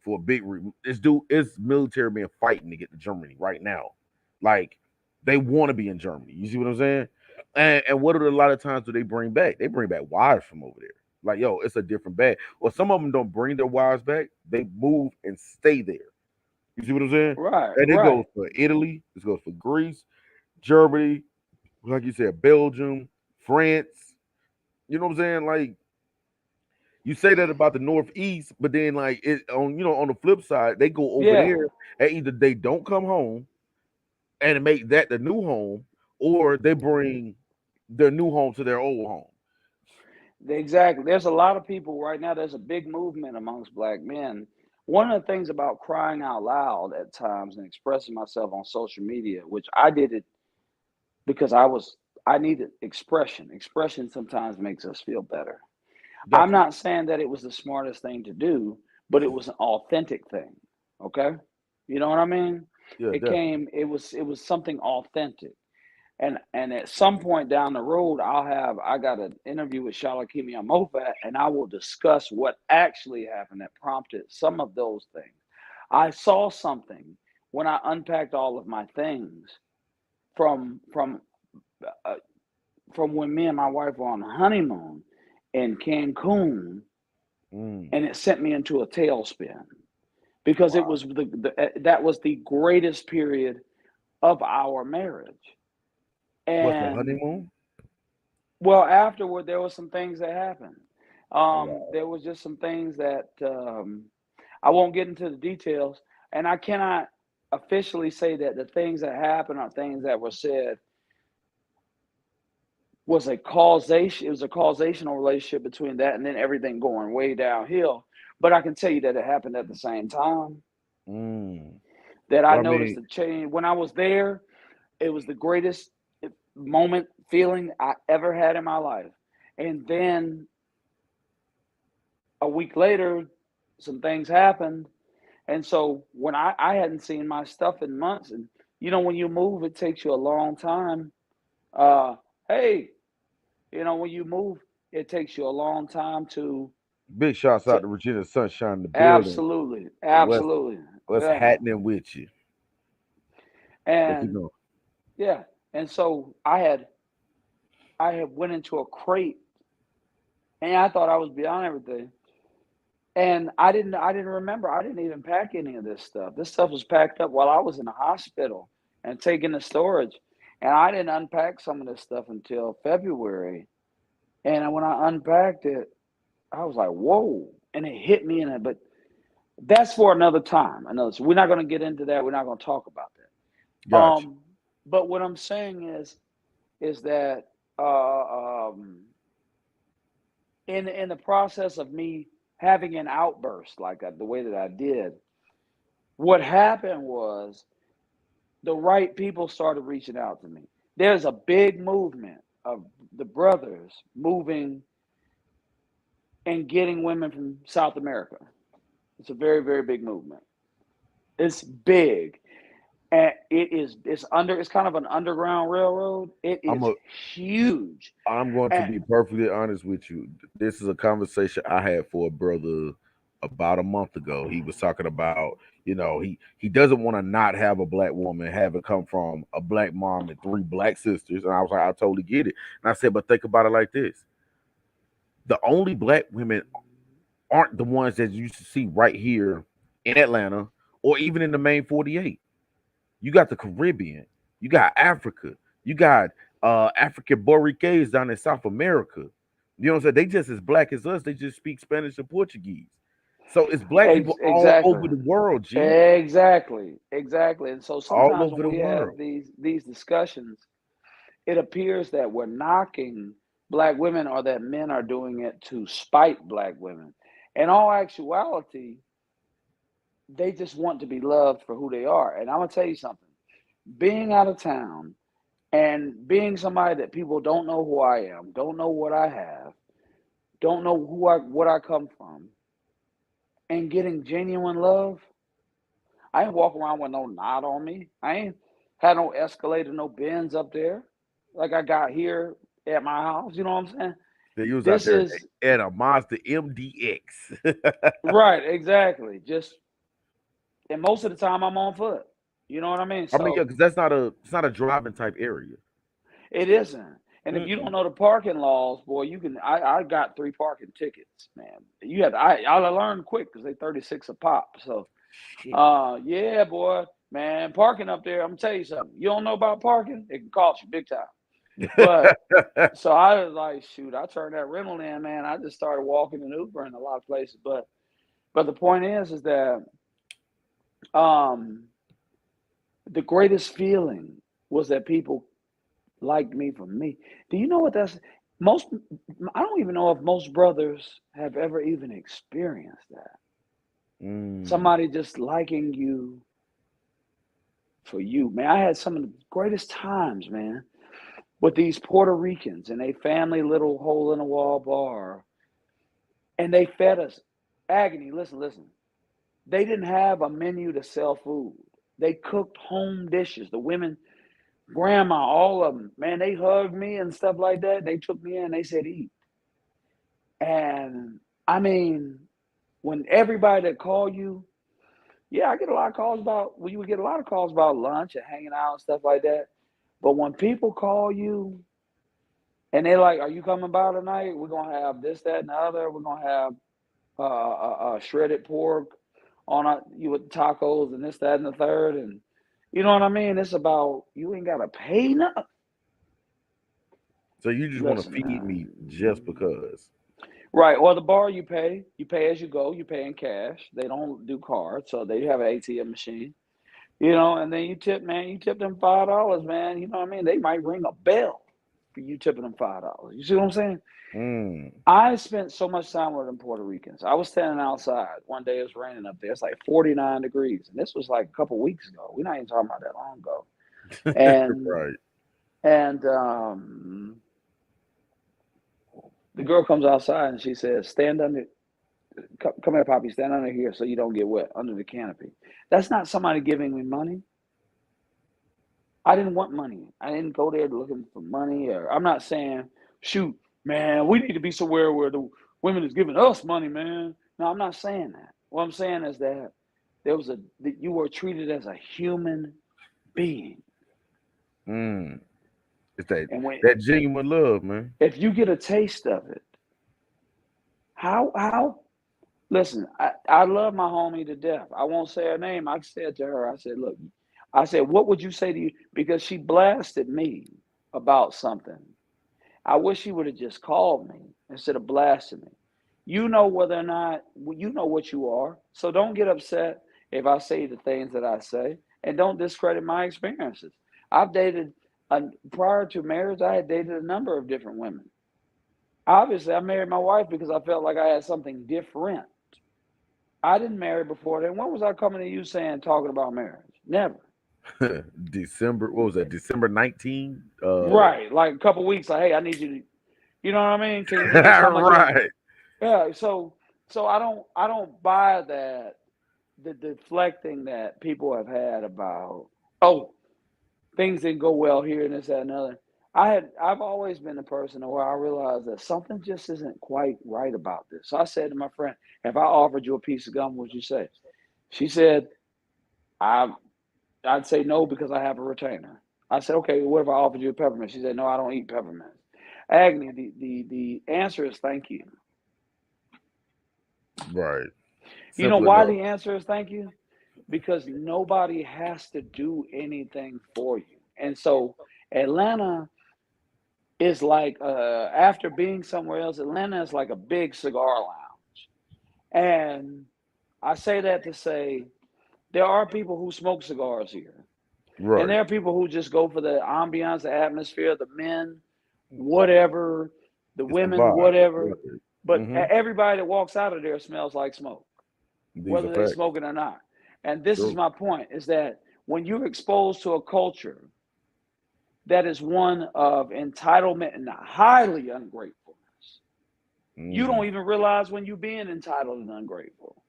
for a big reason. It's military men fighting to get to Germany right now, like they want to be in Germany. You see what I'm saying? And what are a lot of times do they bring back? They bring back wives from over there. Like, yo, it's a different bag. Well, some of them don't bring their wives back. They move and stay there. You see what I'm saying? Right. And it goes Right. for Italy. It goes for Greece, Germany, like you said, Belgium, France. You know what I'm saying? Like you say that about the Northeast, but then like it on on the flip side, they go over Yeah. there and either they don't come home and make that the new home, or they bring their new home to their old home. Exactly. There's a lot of people right now. There's a big movement amongst black men. One of the things about crying out loud at times and expressing myself on social media, which I did it because I needed expression. Expression sometimes makes us feel better. I'm Got you. not saying that it was the smartest thing to do, but it was an authentic thing. Okay? You know what I mean? Yeah, definitely. It was something authentic. And at some point down the road, I got an interview with Shalakimi Amofat, and I will discuss what actually happened that prompted some of those things. I saw something when I unpacked all of my things from from uh, from when me and my wife were on honeymoon in Cancun, Mm, and it sent me into a tailspin because it wow. was that was the greatest period of our marriage. What's the And honeymoon? well, afterward, there was some things that happened. Oh, wow. There was just some things that I won't get into the details, and I cannot officially say that the things that happened or things that were said was a causation. It was a causational relationship between that and then everything going way downhill. But I can tell you that it happened at the same time. Mm. That I Well, I noticed mean, the change when I was there. It was the greatest moment feeling I ever had in my life. And then a week later, some things happened. And so when I hadn't seen my stuff in months, and when you move, it takes you a long time. Uh, hey, when you move, It takes you a long time Big shots out to to Regina Sunshine in the building. absolutely, What's absolutely, what's yeah, happening with you? But keep and going. yeah, and so I had went into a crate, and I thought I was beyond everything. And I didn't remember. I didn't even pack any of this stuff. This stuff was packed up while I was in the hospital and taken to storage. And I didn't unpack some of this stuff until February. And when I unpacked it, I was like, "Whoa!" And it hit me in it. But that's for another time. Another. So we're not going to get into that. We're not going to talk about that. Gotcha. But what I'm saying is that in the process of me having an outburst like the way that I did, what happened was the right people started reaching out to me. There's a big movement of the brothers moving and getting women from South America. It's a very, very big movement. It's big. And it's kind of an underground railroad. It I'm is a huge. I'm going to And be perfectly honest with you. This is a conversation I had for a brother about a month ago. He was talking about, he doesn't want to not have a black woman, have it come from a black mom and three black sisters. And I was like, I totally get it. And I said, but think about it like this: the only black women aren't the ones that you see right here in Atlanta or even in the main 48. You got the Caribbean, you got Africa, you got African Boricades down in South America. You know what I'm saying? They just as black as us. They just speak Spanish and Portuguese. So it's black people all exactly. over the world, G. Exactly. And so All sometimes when over the we have world. these discussions, it appears that we're knocking black women or that men are doing it to spite black women. In all actuality, they just want to be loved for who they are. And I'm gonna tell you something. Being out of town and being somebody that people don't know who I am, don't know what I have, don't know what I come from, and getting genuine love, I ain't walking around with no knot on me. I ain't had no escalator, no bins up there like I got here at my house. You know what I'm saying? They was out This there is at a Mazda MDX. right, exactly. Just and most of the time I'm on foot. You know what I mean? I mean, yeah, So because it's not a driving type area. it isn't. And if you don't Mm-mm. know the parking laws, boy, you can. I got 3 parking tickets, man. You have. I learned quick because they 36 a pop. So Shit. yeah, boy, man, parking up there. I'm gonna tell you something. You don't know about parking, it can cost you big time. But so I was like, shoot, I turned that rental in, man. I just started walking and Uber in a lot of places. But the point is that um, the greatest feeling was that people liked me for me. Do you know what that's most? I don't even know if most brothers have ever even experienced that. Mm. Somebody just liking you for you, man. I had some of the greatest times, man, with these Puerto Ricans and a family little hole in the wall bar, and they fed us. Agony, listen, listen. They didn't have a menu to sell food. They cooked home dishes. The women, grandma, all of them, man, they hugged me and stuff like that. They took me in. They said, eat. And I mean, when everybody that call you, yeah, I get a lot of calls about, well, you would get a lot of calls about lunch and hanging out and stuff like that. But when people call you and they're like, are you coming by tonight? We're going to have this, that, and the other. We're going to have shredded pork on you with tacos and this, that, and the third. And you know what I mean? It's about, you ain't got to pay nothing. So you just want to Listen, feed me just man. because? Right. Or the bar you pay as you go, you pay in cash. They don't do cards, so they have an ATM machine. And then you tip, man, you tip them $5, man. You know what I mean? They might ring a bell for you tipping them $5. You see what I'm saying? Mm. I spent so much time with them Puerto Ricans. I was standing outside one day. It was raining up there. It's like 49 degrees, and this was like a couple weeks ago. We're not even talking about that long ago. And Right. and the girl comes outside and she says, "Stand under, come here, Poppy. Stand under here so you don't get wet under the canopy." That's not somebody giving me money. I didn't want money. I didn't go there looking for money. Or I'm not saying, shoot. man, we need to be somewhere where the women is giving us money, man. No, I'm not saying that. What I'm saying is that that you were treated as a human being. Mm. It's that And that genuine love, man. if you get a taste of it, how listen, I love my homie to death. I won't say her name. I said to her, I said, look, I said, what would you say to you? Because she blasted me about something. I wish she would have just called me instead of blasting me. You know whether or not you know what you are. So don't get upset if I say the things that I say, and don't discredit my experiences. I've dated prior to marriage, I had dated a number of different women. Obviously, I married my wife because I felt like I had something different. I didn't marry before then. When was I coming to you saying talking about marriage? Never. December, what was that? December 19? Right. Like a couple weeks, like, hey, I need you to, you know what I mean? Can you just how much you Right. yeah, so I don't buy that the deflecting that people have had about oh things didn't go well here and this that and other. I've always been the person where I realized that something just isn't quite right about this. So I said to my friend, if I offered you a piece of gum, what'd you say? She said, I I'd say no because I have a retainer. I said, okay, what if I offered you a peppermint? She said, no, I don't eat peppermint. Agony, the answer is thank you. Right. You know Simple why enough. the answer is thank you? Because nobody has to do anything for you. And so Atlanta is like after being somewhere else, Atlanta is like a big cigar lounge. And I say that to say there are people who smoke cigars here. And Right. there are people who just go for the ambiance, the atmosphere, the men, whatever, the It's the women, vibe. whatever. Right. But Mm-hmm. everybody that walks out of there smells like smoke, These are whether they facts. smoking or not. And this is True. my point: is that when you're exposed to a culture that is one of entitlement and highly ungratefulness, you Mm-hmm. don't even realize when you're being entitled and ungrateful.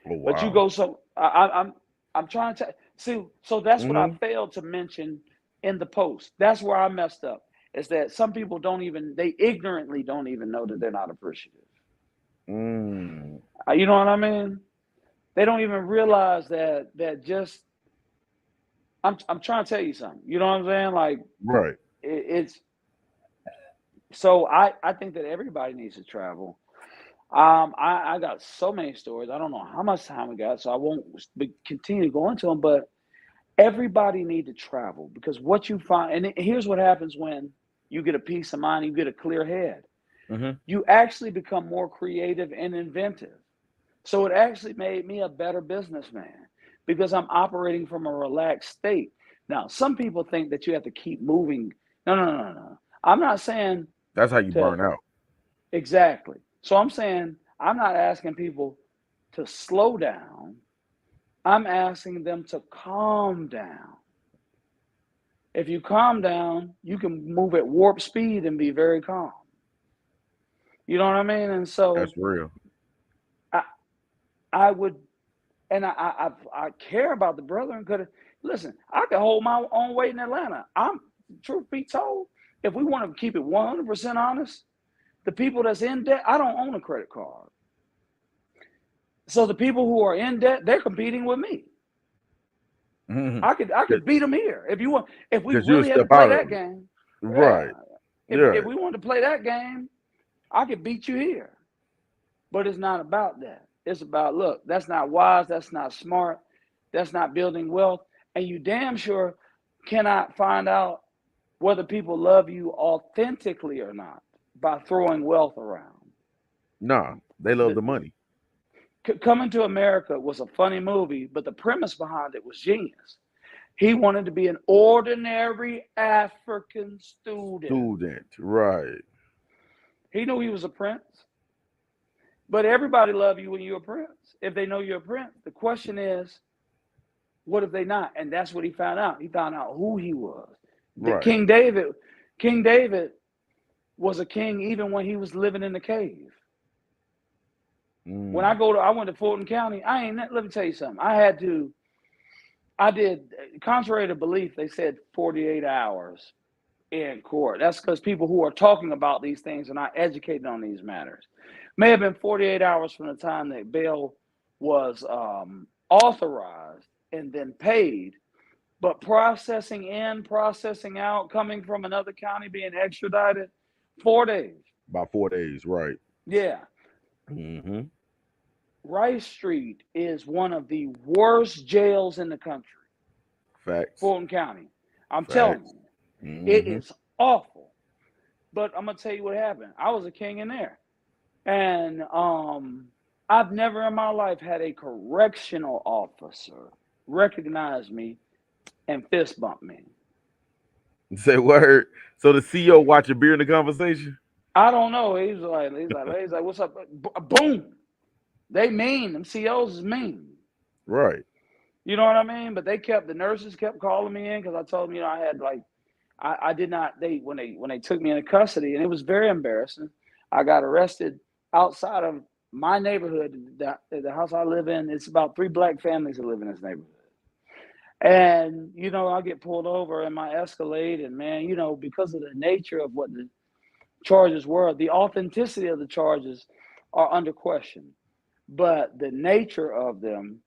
Oh But you wow. go so I'm trying to see. So that's what I Mm-hmm. failed to mention in the post. That's where I messed up. Is that some people don't even they ignorantly don't even know that they're not appreciative. Mm. You know what I mean? They don't even realize that just I'm trying to tell you something. You know what I'm saying? Like Right. it's so I think that everybody needs to travel. I got so many stories. I don't know how much time we got, so I won't continue to go into them. But everybody need to travel because what you find, and here's what happens when you get a peace of mind, you get a clear head. Mm-hmm. You actually become more creative and inventive. So it actually made me a better businessman because I'm operating from a relaxed state. Now, some people think that you have to keep moving. No, no, no, no, no. I'm not saying That's how you to burn out. exactly. So I'm saying I'm not asking people to slow down. I'm asking them to calm down. If you calm down, you can move at warp speed and be very calm. You know what I mean? And so That's real. I, I would, and I care about the brethren. Could listen, I can hold my own weight in Atlanta. I'm truth be told, if we want to keep it 100% honest, the people that's in debt, I don't own a credit card. So the people who are in debt, they're competing with me. Mm-hmm. I could beat them here if you want. If we Because you'll really had to step play out of that it. game, yeah. Right. If Yeah. we wanted to play that game, I could beat you here. But it's not about that. It's about look, that's not wise, that's not smart, that's not building wealth, and you damn sure cannot find out whether people love you authentically or not by throwing wealth around. Nah. They love The, the money. Coming to America was a funny movie, but the premise behind it was genius. He wanted to be an ordinary African student. Student. Right. He knew he was a prince, but everybody love you when you're a prince. If they know you're a prince, the question is, what if they not? And that's what he found out. He found out who he was. Right. King David was a king even when he was living in the cave. When Mm. I went to Fulton County. Let me tell you something. I did, contrary to belief, they said 48 hours. in court. That's because people who are talking about these things are not educated on these matters. May have been 48 hours from the time that bail was authorized and then paid, but processing in, processing out, coming from another county, being extradited, 4 days. About 4 days, right? Yeah. Mm-hmm. Rice Street is one of the worst jails in the country, Facts. Fulton County. I'm telling Facts. you, it Mm-hmm. is awful. But I'm gonna tell you what happened. I was a king in there, and I've never in my life had a correctional officer recognize me and fist bump me. Say word. So the CEO watching beer in the conversation. I don't know. He's like, what's up? Boom. They mean. Them COs is mean. Right. You know what I mean? But the nurses kept calling me in because I told them, I had like, I did not, when they took me into custody, and it was very embarrassing. I got arrested outside of my neighborhood, the house I live in. It's about 3 black families that live in this neighborhood. And, I get pulled over in my Escalade, and man, because of the nature of what the charges were, the authenticity of the charges are under question. But the nature of them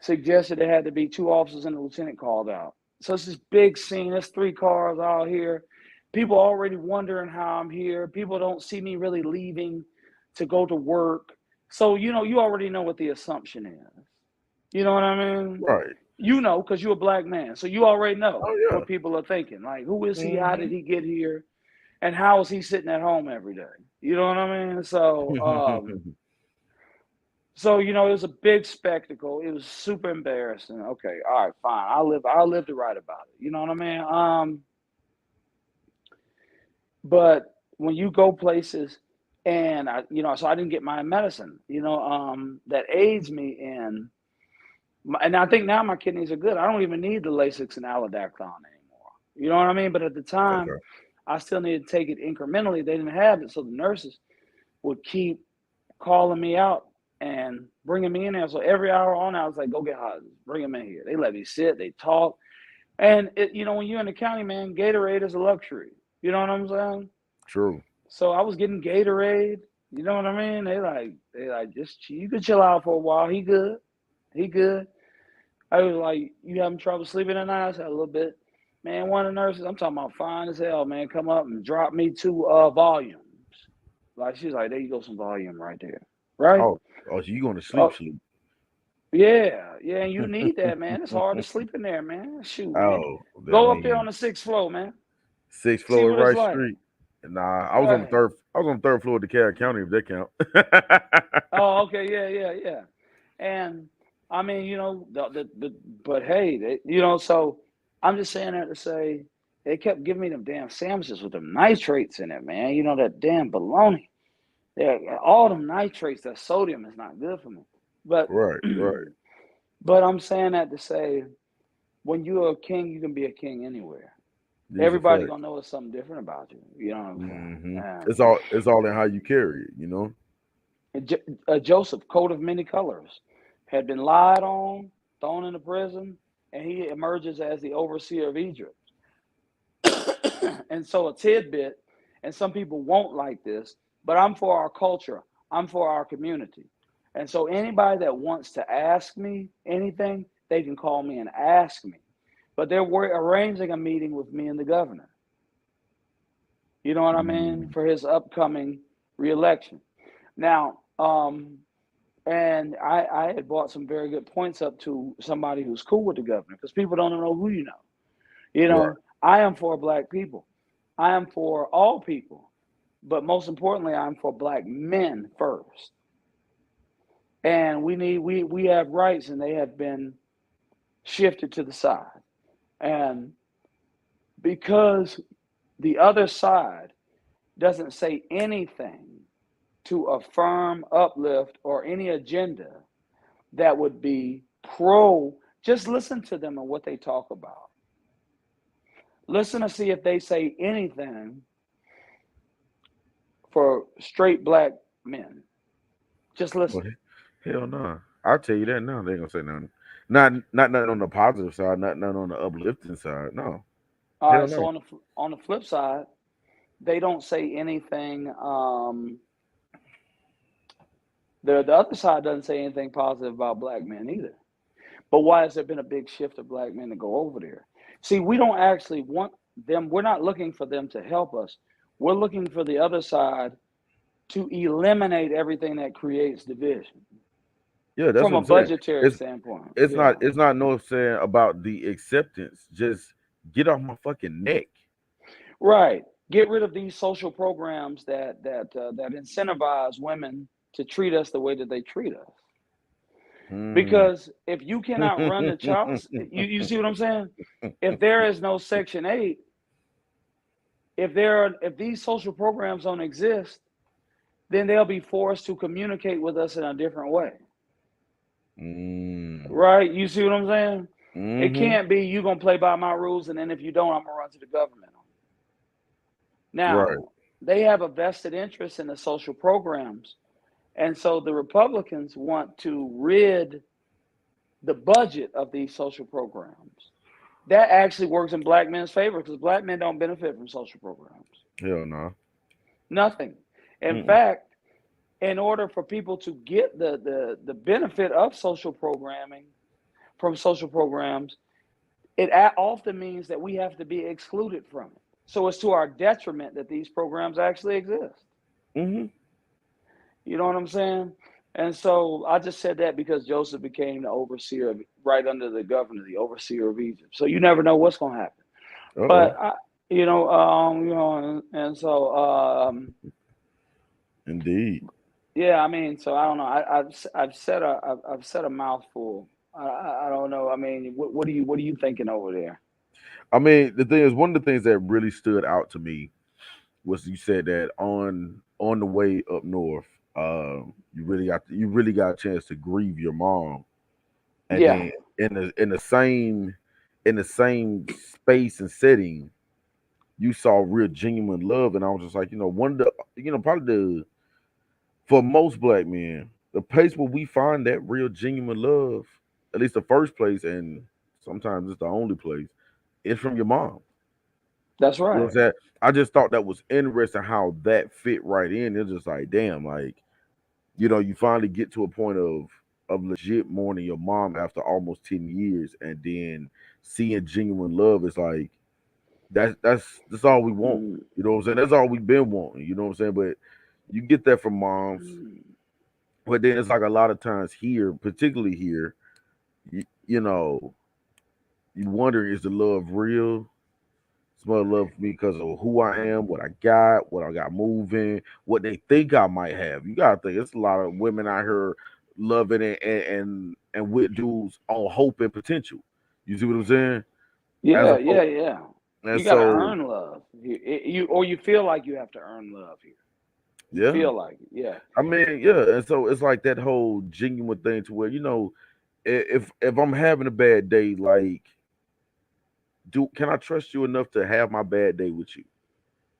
suggested there had to be 2 officers and a lieutenant called out. So it's this big scene. There's 3 cars out here. People already wondering how I'm here. People don't see me really leaving to go to work. So, you already know what the assumption is. You know what I mean? Right. Because you're a black man. So you already know Oh what yeah. people are thinking. Like, who is he? How did Mm-hmm. he get here? And how is he sitting at home every day? You know what I mean? So, it was a big spectacle. It was super embarrassing. Okay, all right, fine. I'll live to write about it. You know what I mean? But when you go places and so I didn't get my medicine, that aids me in, and I think now my kidneys are good. I don't even need the Lasix and Allodaxon anymore. You know what I mean? But at the time, Okay. I still needed to take it incrementally. They didn't have it, so the nurses would keep calling me out and bringing me in there. So every hour on, I was like, "Go get Hodges, bring him in here." They let me sit, they talk, and when you're in the county, man, Gatorade is a luxury. You know what I'm saying? True. So I was getting Gatorade. You know what I mean? They like, just you could chill out for a while. He good. I was like, "You having trouble sleeping at night?" I said, "A little bit." Man, one of the nurses, I'm talking about fine as hell, man, come up and drop me 2 volumes. Like, she's like, "There you go, some volume right there." Right? Oh, oh, so you going to sleep? Oh, Sleep? yeah, yeah, you need that, man. It's hard to sleep in there, man. Shoot, man. Oh, that Go up there means on the 6th floor, man. sixth See floor of what it's Rice like. Street. Nah, I was on the Right. third. I was on the third floor of DeKalb County, if that count. Oh, okay, yeah, yeah, yeah. And I mean, but hey, so I'm just saying that to say they kept giving me them damn sandwiches with them nitrates in it, man. That damn bologna. Yeah, all them nitrates, that sodium is not good for me. But Right, right. but I'm saying that to say when you're a king, you can be a king anywhere. These are Everybody facts. gonna know something different about you. You know what I'm Hmm. saying? It's all in how you carry it. You know. Joseph, coat of many colors, had been lied on, thrown into prison, and he emerges as the overseer of Egypt. And so, a tidbit, and some people won't like this, but I'm for our culture, I'm for our community. And so, anybody that wants to ask me anything, they can call me and ask me. But they're arranging a meeting with me and the governor. You know what I mean? Mm. For his upcoming reelection. Now, and I had brought some very good points up to somebody who's cool with the governor because people don't know who you know. Right. I am for black people. I am for all people, but most importantly, I'm for black men first. And we have rights, and they have been shifted to the side. And because the other side doesn't say anything to affirm, uplift, or any agenda that would be pro, just listen to them and what they talk about. Listen to see if they say anything for straight black men. Just Well, listen. hell no. I'll tell you that now. They ain't gonna say nothing. Not nothing on the positive side. Not nothing on the uplifting side. No. All Hell right. So no. on the flip side, they don't say anything. The other side doesn't say anything positive about black men either. But why has there been a big shift of black men to go over there? See, we don't actually want them. We're not looking for them to help us. We're looking for the other side to eliminate everything that creates division Yeah, that's from what a I'm saying. budgetary It's standpoint. it's not Yeah. it's not no saying about the acceptance. Just get off my fucking neck. Right. Get rid of these social programs that incentivize women to treat us the way that they treat us. Mm. Because if you cannot run the child, you see what I'm saying? If there is no Section 8, if these social programs don't exist, then they'll be forced to communicate with us in a different way. Mm. Right? You see what I'm saying? It Mm-hmm. can't be you gonna play by my rules, and then if you don't, I'm gonna run to the government. Right. Now, they have a vested interest in the social programs. And so the Republicans want to rid the budget of these social programs. That actually works in black men's favor because black men don't benefit from social programs. Hell no. Nothing. In Mm-mm. fact, in order for people to get the benefit of social programming from social programs, it often means that we have to be excluded from it. So it's to our detriment that these programs actually exist. Mm-hmm. You know what I'm saying? And so I just said that because Joseph became the overseer of, right under the governor, the overseer of Egypt. So you never know what's going to happen. Uh-oh. But and so Indeed. yeah, I mean, so I don't know. I've said a mouthful. I don't know. I mean, what are you thinking over there? I mean, the thing is, one of the things that really stood out to me was you said that on the way up north, you really got a chance to grieve your mom, and Yeah, then in the same space and setting, you saw real genuine love, and I was just like, one of the, probably the for most black men, the place where we find that real genuine love, at least the first place, and sometimes it's the only place, is from your mom. that's You know what right. I'm saying? I just thought that was interesting how that fit right in. It's just like, damn, like, you finally get to a point of legit mourning your mom after almost 10 years, and then seeing genuine love is like that's all we want. Mm, You know what I'm saying? That's all we've been wanting. You know what I'm saying? But you get that from moms, mm. but then it's like a lot of times here, particularly here, you know, you wonder is the love real? Smell love for me because of who I am, what I got moving, what they think I might have. You gotta think it's a lot of women out here loving it and with dudes on hope and potential. You see what I'm saying? As Yeah, a yeah, yeah. and You got to so earn love. You feel like you have to earn love here. You yeah, feel like it. Yeah. I mean yeah, and so it's like that whole genuine thing to where if I'm having a bad day, like do can I trust you enough to have my bad day with you?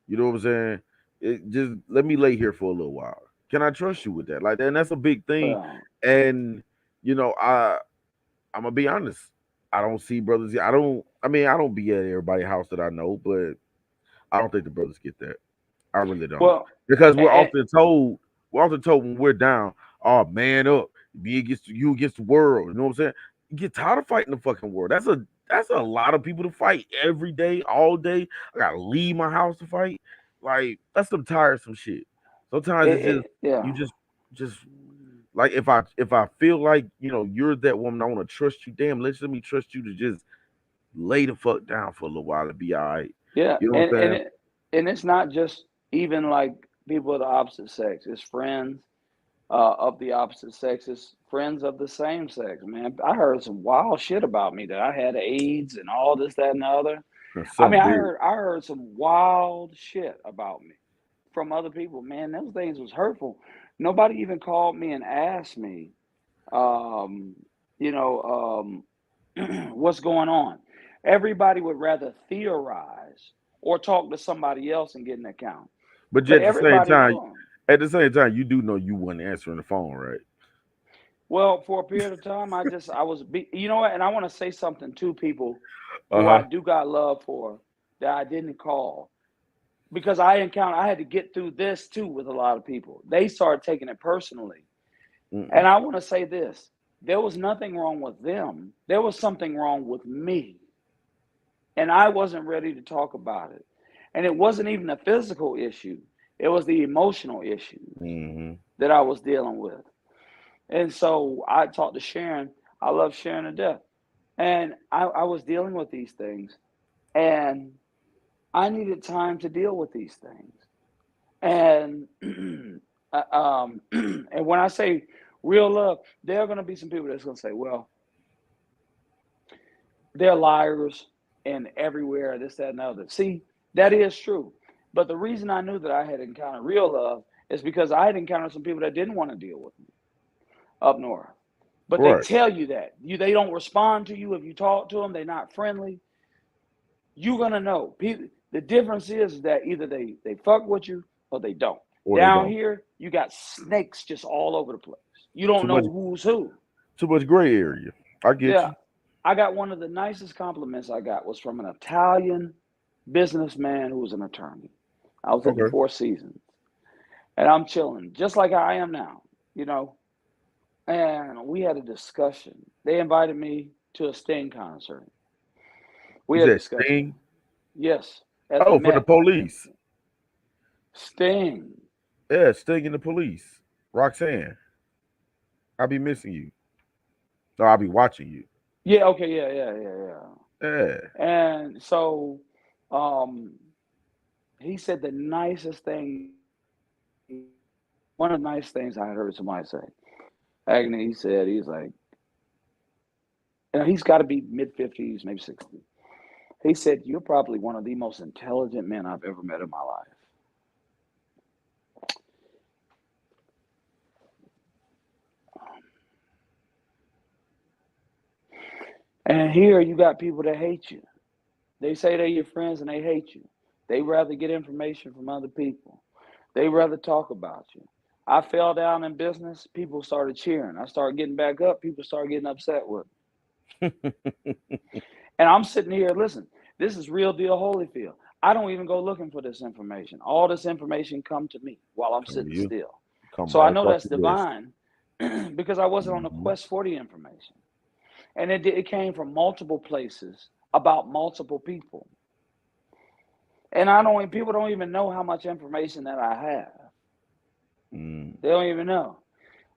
You know what I'm saying? Just let me lay here for a little while. Can I trust you with that? Like, and that's a big thing. Well, And you know, I'm gonna be honest. I don't see brothers. I don't. I mean, I don't be at everybody's house that I know, but I don't think the brothers get that. I really don't, well, because and, we're often told when we're down, oh man up, me against you against the world. You know what I'm saying? You get tired of fighting the fucking world. That's a lot of people to fight every day, all day. I gotta leave my house to fight. Like that's some tiresome shit. Sometimes it's just yeah. you just like if I feel like you're that woman, I want to trust you. Damn, let me trust you to just lay the fuck down for a little while and be all right. Yeah, You know what I'm saying? and it's not just even like people of the opposite sex. It's friends of the opposite sex. It's friends of the same sex. Man, I heard some wild shit about me that I had AIDS and all this, that, and the other. That's I mean, something weird. I heard some wild shit about me from other people. Man, those things was hurtful. Nobody even called me and asked me, um, you know, what's going on. Everybody would rather theorize or talk to somebody else and get an account. But But yet everybody know. at the same time, you do know you wasn't answering the phone, right? Well, for a period of time, I was, you know what? And I want to say something to people Uh who I huh. do got love for. that I didn't call because I had to get through this too with a lot of people. They started taking it personally. Mm-mm. And I want to say this, there was nothing wrong with them. There was something wrong with me. And I wasn't ready to talk about it. And it wasn't even a physical issue, it was the emotional issues Mm-hmm. that I was dealing with. And so I talked to Sharon. I love Sharon to death. And I was dealing with these things. And I needed time to deal with these things. And and when I say real love, there are going to be some people that's going to say, well, they're liars and everywhere, this, that, and the other. See, that is true. But the reason I knew that I had encountered real love is because I had encountered some people that didn't want to deal with me up north. But they Right. tell you that they don't respond to you if you talk to them. They're not friendly. You're gonna know. The difference is that either they fuck with you or they don't. Or they Down don't. here, you got snakes just all over the place. You don't Too much know who's who. too much gray area. I get Yeah, you. I got one of the nicest compliments I got was from an Italian businessman who was an attorney. I was at the Okay. Four Seasons, and I'm chilling just like I am now, you know. And we had a discussion. They invited me to a Sting concert. We You had a said discussion. Sting? Yes, at the Oh, for the Met. police. Sting. Yeah, Sting and the police. Roxanne, I'll be missing you. No, I'll be watching you. Yeah, okay, yeah. Yeah. And so um he said the nicest thing, one of the nice things I heard somebody say. Agony, he said, he's like, and he's got to be mid 50s, maybe 60. He said, you're probably one of the most intelligent men I've ever met in my life. And here you got people that hate you. They say they're your friends and they hate you. They rather get information from other people. They rather talk about you. I fell down in business, people started cheering. I started getting back up, people started getting upset with me. And I'm sitting here, listen, this is real deal Holyfield. I don't even go looking for this information. All this information come to me while I'm Come to sitting you. still. Come So I right know across that's the desk. divine because I wasn't on a Hmm. quest for the information. And it came from multiple places about multiple people. And people don't even know how much information that I have. Mm. They don't even know.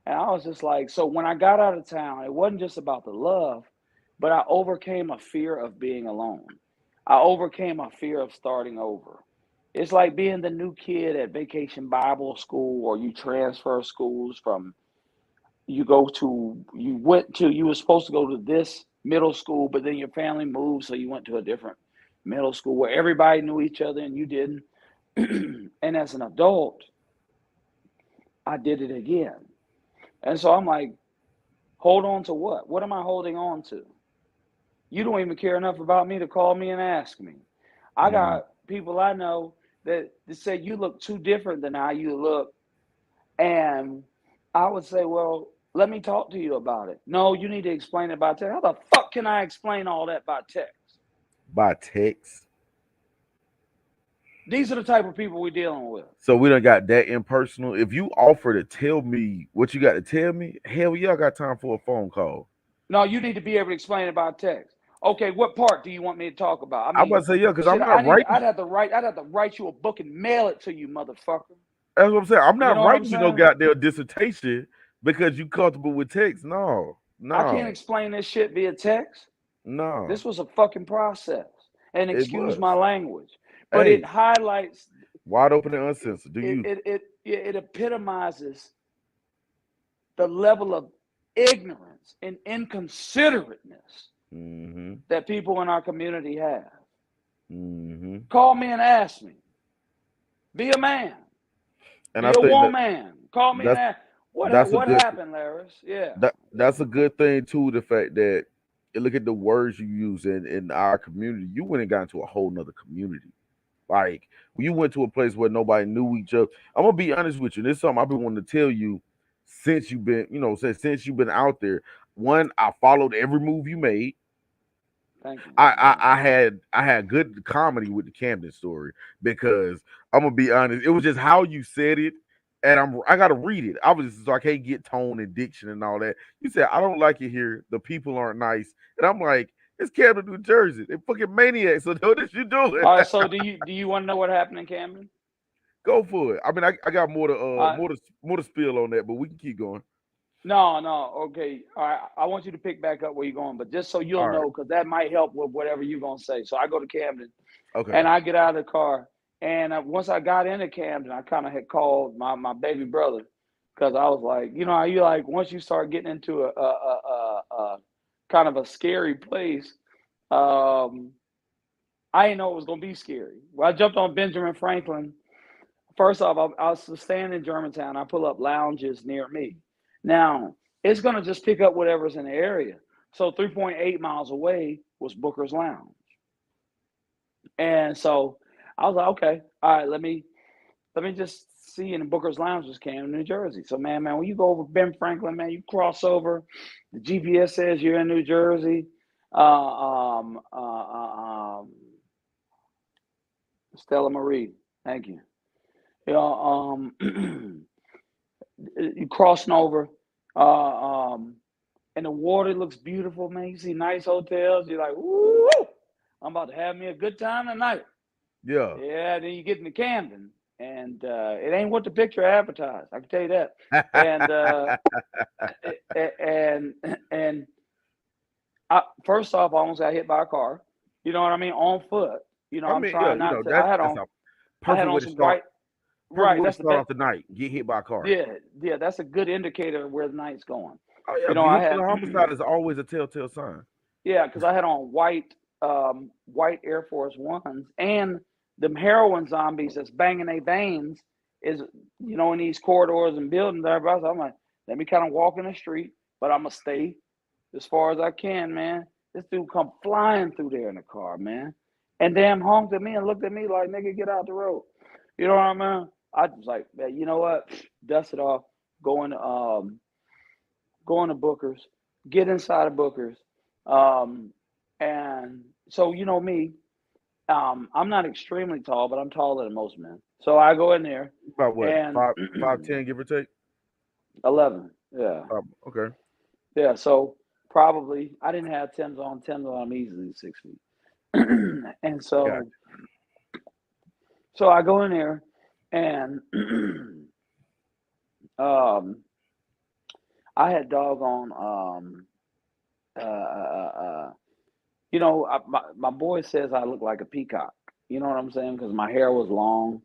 And I was just like, so when I got out of town, it wasn't just about the love, but I overcame a fear of being alone. I overcame a fear of starting over. It's like being the new kid at Vacation Bible School, or you transfer schools from you were supposed to go to this middle school, but then your family moved, so you went to a different middle school where everybody knew each other and you didn't. And as an adult, I did it again. And so I'm like, hold on to what? What am I holding on to? You don't even care enough about me to call me and ask me. I Mm. got people I know that say you look too different than how you look. And I would say, well, let me talk to you about it. No, you need to explain it by text. How the fuck can I explain all that by text? By text. These are the type of people we're dealing with. So we done got that impersonal. If you offer to tell me what you got to tell me, hell yeah, I got time for a phone call. No, you need to be able to explain it by text. Okay, what part do you want me to talk about? I I'm about mean, to say yeah, because I'm shit, not writing. I'd have to write you a book and mail it to you, motherfucker. That's what I'm saying. I'm You not know what I'm writing you no saying? goddamn dissertation because you comfortable with text. No, I can't no, explain this shit via text. no. This was a fucking process. And It excuse my was. language. But it Hey, highlights wide open and uncensored. Do you? it epitomizes the level of ignorance and inconsiderateness Mm-hmm. that people in our community have. Mm-hmm. Call me and ask me. Be a man. And Be I a think that woman. Call me and that's ask. that's a What good happened, Laris? Yeah. that's a good thing too. The fact that you look at the words you use in our community, you went and got into a whole nother community. Like when you went to a place where nobody knew each other. I'm gonna be honest with you. This is something I've been wanting to tell you since you've been, since you've been out there. One, I followed every move you made. Thank you, I, man. I Thank you. I had good comedy with the Camden story because I'm gonna be honest, it was just how you said it, and I gotta read it. I was just, so I can't get tone and diction and all that. You said I don't like it here. The people aren't nice, and I'm like, it's Camden, New Jersey. They fucking maniacs. So what is you doing? All right. So do you want to know what happened in Camden? Go for it. I mean, I got Uh, more to spill on that, but we can keep going. no, no. Okay. All right. I want you to pick back up where you're going, but just so you'll All right. know, because that might help with whatever you're gonna say. So I go to Camden, and Okay. I get out of the car, and once I got into Camden, I kind of had called my baby brother, because I was like, you know, how you like once you start getting into a kind of a scary place. Um, I didn't know it was gonna be scary. Well, I jumped on Benjamin Franklin. First off, I was staying in Germantown. I pull up lounges near me. Now it's gonna just pick up whatever's in the area. So 3.8 miles away was Booker's Lounge, and so I was like, okay, all right, let me just see. In Booker's Lounge was Camden, New Jersey. So man, when you go over Ben Franklin, man, you cross over. The GPS says you're in New Jersey. Uh, um, uh, uh, um, Stella Marie, thank you. Yeah, you crossing over, and the water looks beautiful, man. You see nice hotels. You're like, woo! I'm about to have me a good time tonight. Yeah. Yeah, then you get into Camden, and it ain't what the picture advertised. I can tell you that. And and and first off, I almost got hit by a car. You know what I mean? On foot. You know, I I'm mean, yeah, trying you not know, to. I had that's on a I had perfect way on to some start. white. Perfect Right, way to that's the start best. off the night. Get hit by a car. Yeah, yeah, that's a good indicator of where the night's going. Oh yeah, You know, I had vehicular homicide is always a telltale sign. yeah, because I had on white Air Force Ones, and them heroin zombies that's banging their veins is in these corridors and buildings. Everybody, so I'm like, let me kind of walk in the street, but I'm gonna stay as far as I can, man. This dude come flying through there in the car, man, and damn honked at me and looked at me like, nigga, get out the road. You know what I mean? I was like, man, you know what? Dust it off. Going going to Booker's, get inside of Booker's. Um, and so, you know me, I'm not extremely tall, but I'm taller than most men. So I go in there About what, and five ten, give or take. 11. Yeah. Okay, Yeah. So probably I didn't have Tim's on. Tim's on, I'm easily 6 feet. And got so I go in there and um, I had doggone, uh, uh, uh, my boy says I look like a peacock. You know what I'm saying? Because my hair was long,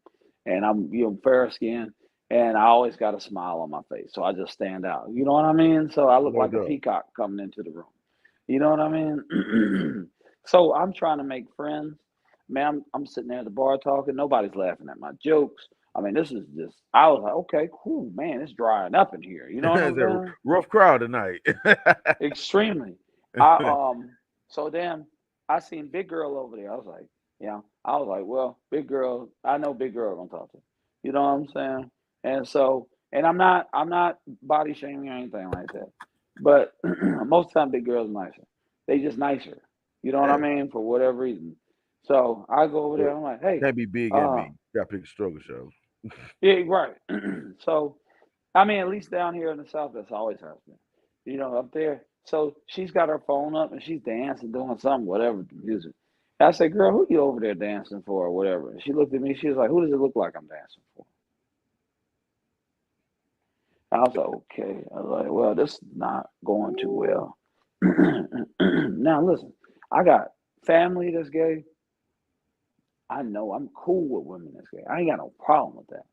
and I'm fair skin, and I always got a smile on my face, so I just stand out. You know what I mean? So I look no like a doubt. peacock coming into the room. You know what I mean? So I'm trying to make friends. Man, I'm sitting there at the bar talking. Nobody's laughing at my jokes. I mean, this is just. I was like, okay, cool, man. It's drying up in here. You know what I'm It's a saying? rough crowd tonight. Extremely. I so then I seen big girl over there. I was like, I was like, well, big girl, I know big girl gonna talk to. You know what I'm saying? And so, and I'm not body shaming or anything like that. But most of the time big girls are nicer. They just nicer. You know what I Yeah, mean? For whatever reason. So I go over there, look, I'm like, hey, can't be big and uh mean. Got to pick a struggle show. yeah, right. So I mean, at least down here in the South, that's always has been. Up there. So she's got her phone up and she's dancing, doing something, whatever, the music. And I said, girl, who you over there dancing for or whatever? And she looked at me, she was like, who does it look like I'm dancing for? I was like, okay. I was like, well, this is not going too well. Now, listen, I got family that's gay. I know I'm cool with women that's gay. I ain't got no problem with that.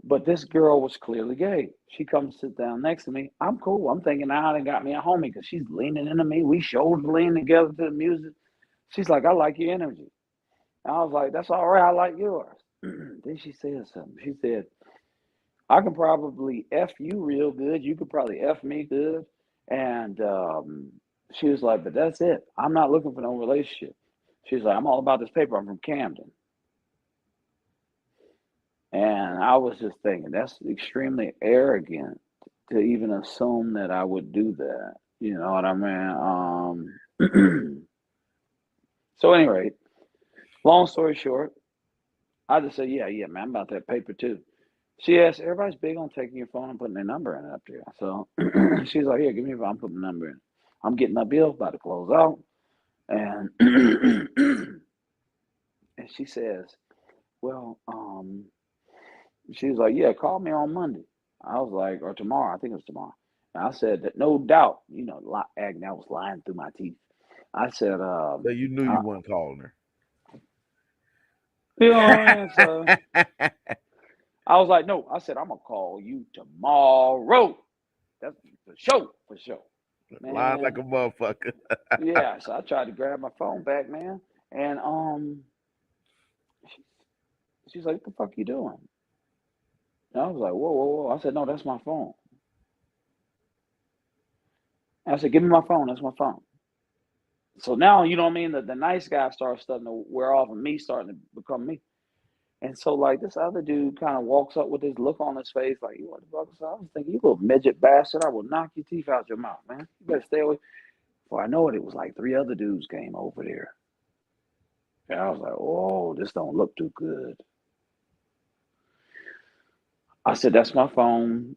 But this girl was clearly gay. She comes sit down next to me. I'm cool. I'm thinking now they got me a homie because she's leaning into me. We shoulder lean together to the music. She's like, I like your energy. And I was like, that's all right. I like yours. Then she said something. She said, I can probably F you real good. You could probably F me good. And she was like, but that's it. I'm not looking for no relationship. She's like, I'm all about this paper. I'm from Camden. And I was just thinking, that's extremely arrogant to even assume that I would do that. You know what I mean? So anyway, long story short, I just said, yeah, man, I'm about that paper too. She asked, everybody's big on taking your phone and putting their number in it up there. So she's like, here, give me your phone. I'm putting the number in. I'm getting my bill, about to close out. And and she says, well, she was like, yeah, call me on Monday. I was like, or tomorrow. I think it was tomorrow. And I said that no doubt, Agony, I was lying through my teeth. I said, So you knew you uh, weren't calling you know what I mean? So her. I was like, no. I said, I'm gonna call you tomorrow. That's for sure, Lying like a man. motherfucker. Yeah. So I tried to grab my phone back, man, and she, she's like, what the fuck you doing? And I was like, whoa, whoa, whoa. I said, no, that's my phone. And I said, give me my phone. That's my phone. So now, you know what I mean? The nice guy starts starting to wear off and me starting to become me. And so, like, this other dude kind of walks up with this look on his face, like, you what the fuck? So I was thinking, you little midget bastard, I will knock your teeth out your mouth, man. You better stay away. Before I know it, it was like three other dudes came over there. And I was like, oh, this don't look too good. I said, that's my phone.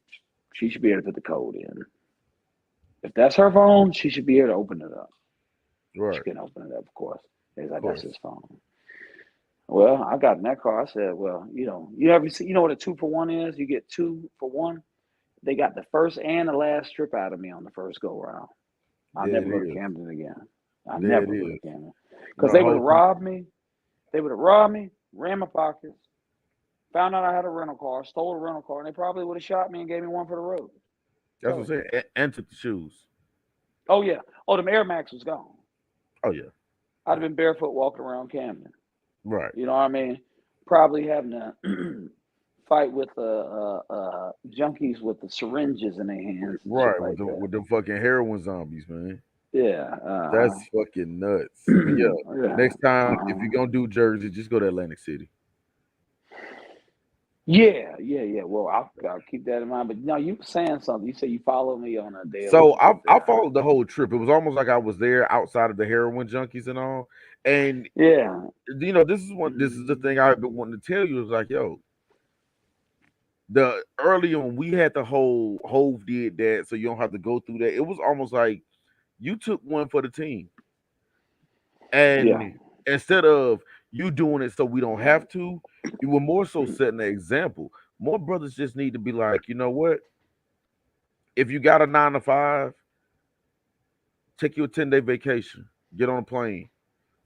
She should be able to put the code in. If that's her phone, she should be able to open it up. She Right, couldn't open it up, of course. He's of like, that's course. his phone. Well, I got in that car. I said, well, you ever see, you know what a 2-for-1 is? You get 2-for-1. They got the first and the last strip out of me on the first go round. I'll There never it go to is. Camden again. I There it never go to is. Camden because No, the they would have whole two. robbed me. They would have robbed me, ran my pockets, found out I had a rental car, stole a rental car, and they probably would have shot me and gave me one for the road. That's what Tell I'm you. saying. And took the shoes. Oh yeah. Oh, the Air Max was gone. Oh yeah. I'd have been barefoot walking around Camden. Right. You know what I mean? Probably having to fight with junkies with the syringes in their hands and shit Right. With like the that. with the fucking heroin zombies, man. Yeah. That's fucking nuts. But yeah, Yeah. next time if Uh, you're gonna do Jersey, just go to Atlantic City. yeah. Well, I'll keep that in mind. But no, you were saying something. You said you follow me on a daily So and I stuff I there. followed the whole trip. It was almost like I was there outside of the heroin junkies and all. And Yeah. this is the thing I've been wanting to tell you is like, yo, the early on we had the whole Hove did that, so you don't have to go through that. It was almost like you took one for the team. Yeah. And instead of you doing it so we don't have to, you were more so setting an example. More brothers just need to be like, you know what? If you got a 9 to 5, take your 10-day vacation, get on a plane,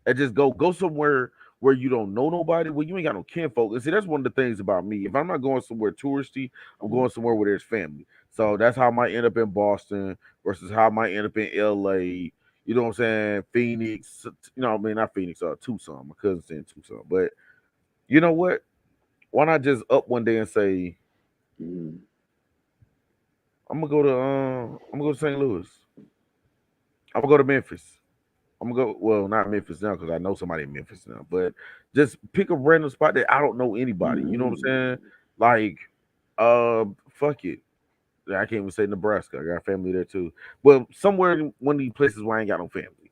and just go somewhere where you don't know nobody, where you ain't got no kinfolk. And see, that's one of the things about me. If I'm not going somewhere touristy, I'm going somewhere where there's family. So that's how I might end up in Boston versus how I might end up in LA. You know what I'm saying? Phoenix, I mean not Phoenix, Tucson. My cousin's in Tucson. But you know what? Why not just up one day and say, Mm. I'm gonna go to St. Louis. I'm gonna go to Memphis. I'm gonna go. Well, not Memphis now because I know somebody in Memphis now. But just pick a random spot that I don't know anybody. You know what I'm saying? Mm. Like, fuck it. I can't even say Nebraska. I got family there too. But somewhere in one of these places where I ain't got no family.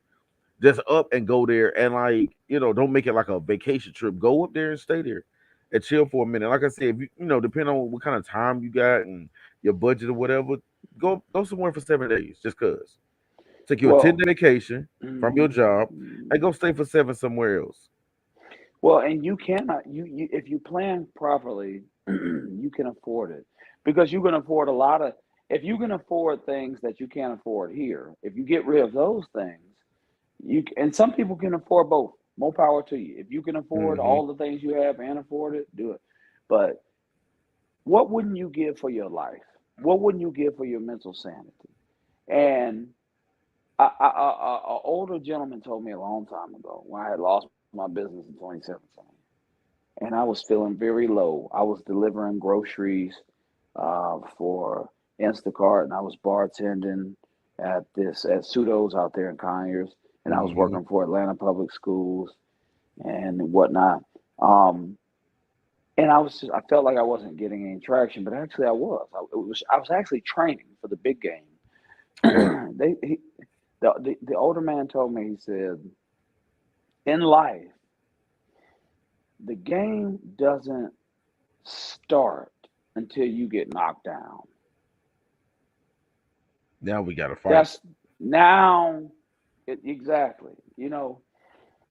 Just up and go there and like don't make it like a vacation trip. Go up there and stay there and chill for a minute. Like I said, if depending on what kind of time you got and your budget or whatever, go somewhere for 7 days. Just cause. Take you a 10 day Well, vacation from your job and mm, go stay for 7 somewhere else. well, and you cannot you if you plan properly, you can afford it because you can afford a lot of. If you can afford things that you can't afford here, if you get rid of those things, and some people can afford both. More power to you. If you can afford Hmm. all the things you have and afford it, do it. But what wouldn't you give for your life? What wouldn't you give for your mental sanity? And a older gentleman told me a long time ago when I had lost my business in 2017, and I was feeling very low. I was delivering groceries for Instacart, and I was bartending at Pseudos out there in Conyers, and I was Hmm. working for Atlanta Public Schools and whatnot. Um, and I felt like I wasn't getting any traction, but actually I was. I was actually training for the big game. Right. they he, the older man told me, he said, in life, the game doesn't start until you get knocked down. Now we got to fight. That's now exactly,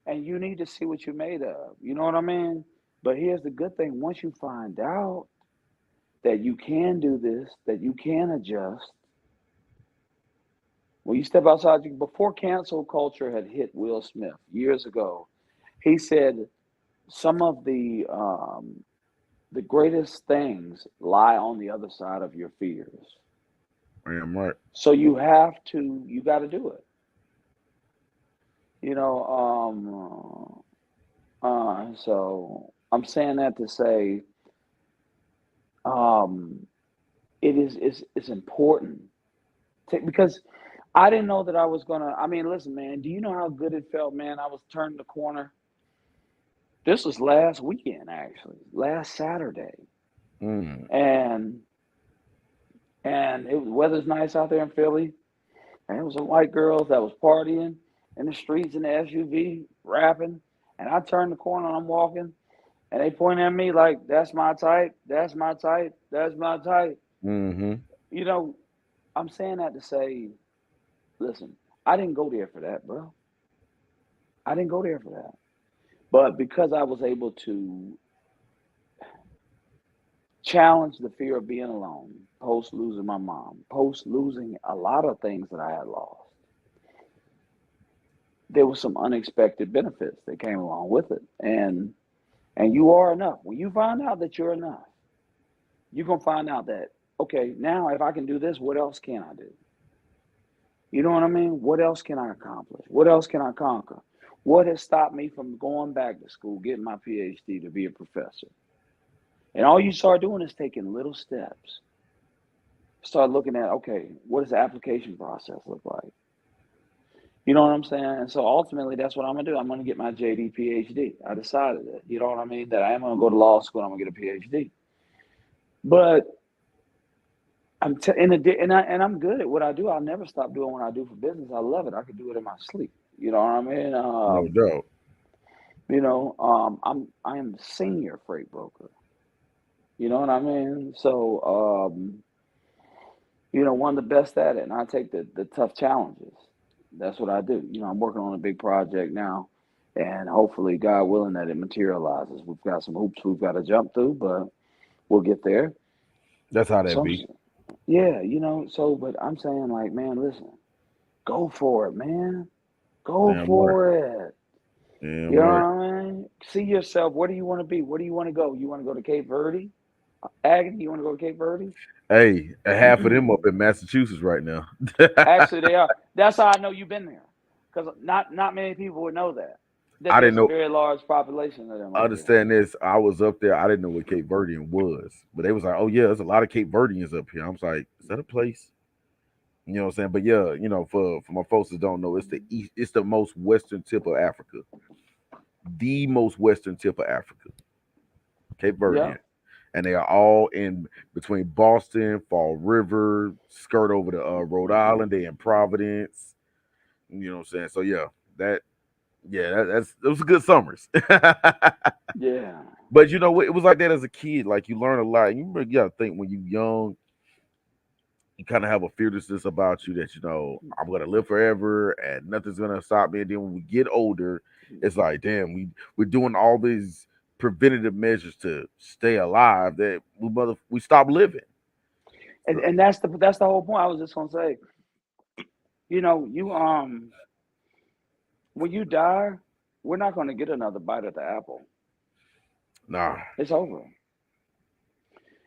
and you need to see what you're made of. You know what I mean? But here's the good thing: once you find out that you can do this, that you can adjust, when you step outside, before cancel culture had hit Will Smith years ago, he said some of the greatest things lie on the other side of your fears. I am right. So you got to do it. You know, so I'm saying that to say, um, it's important because I didn't know that I was gonna. I mean, listen, man. Do you know how good it felt, man? I was turning the corner. This was last weekend, actually, last Saturday, Mm. and weather's nice out there in Philly, and it was some white girls that was partying in the streets in the SUV, rapping, and I turned the corner and I'm walking, and they point at me like, "That's my type. That's my type. That's my type." Mm-hmm. You know, I'm saying that to say, listen, I didn't go there for that, bro. I didn't go there for that. But because I was able to challenge the fear of being alone, post losing my mom, post losing a lot of things that I had lost, there were some unexpected benefits that came along with it. And you are enough. When you find out that you're enough, you're gonna find out that, okay, now if I can do this, what else can I do? You know what I mean? What else can I accomplish? What else can I conquer? What has stopped me from going back to school, getting my PhD to be a professor? And all you start doing is taking little steps. Start looking at, okay, what does the application process look like? You know what I'm saying? And so ultimately, that's what I'm gonna do. I'm gonna get my JD PhD. I decided it. You know what I mean? That I am gonna go to law school. I'm gonna get a PhD. But I'm good at what I do. I'll never stop doing what I do for business. I love it. I could do it in my sleep. You know what I mean? No doubt. I am senior freight broker. You know what I mean? So one of the best at it, and I take the tough challenges. That's what I do. I'm working on a big project now, and hopefully, God willing, that it materializes. We've got some hoops we've got to jump through, but we'll get there. That's how that So be. yeah, but I'm saying like, man, listen, go for it, man. Go Damn right. for it. You Damn know right. what I mean? See yourself. Where do you want to be? Where do you want to go? You want to go to Cape Verde? Agony, you want to go to Cape Verde? Hey, a half of them up in Massachusetts right now. Actually, they are. That's how I know you've been there, because not many people would know that I didn't there's a know. very large population of them I up there. understand this. I was up there. I didn't know what Cape Verdean was, but they was like, "Oh yeah, there's a lot of Cape Verdeans up here." I was like, "Is that a place?" You know what I'm saying? But yeah, for my folks that don't know, it's the east. It's the most western tip of Africa. The most western tip of Africa, Cape Yeah, Verdean, and they are all in between Boston, Fall River, skirt over to Rhode Island. They in Providence. You know what I'm saying? So yeah, that that's those are good summers. yeah, But you know what? It was like that as a kid. Like you learn a lot. And you gotta think when you young, you kind of have a fearlessness about you that I'm gonna live forever and nothing's gonna stop me. And then when we get older, it's like, damn, we're doing all these preventative measures to stay alive that we stop living. So, and that's the whole point. I was just gonna say, you when you die, we're not gonna get another bite at the apple. nah. It's over.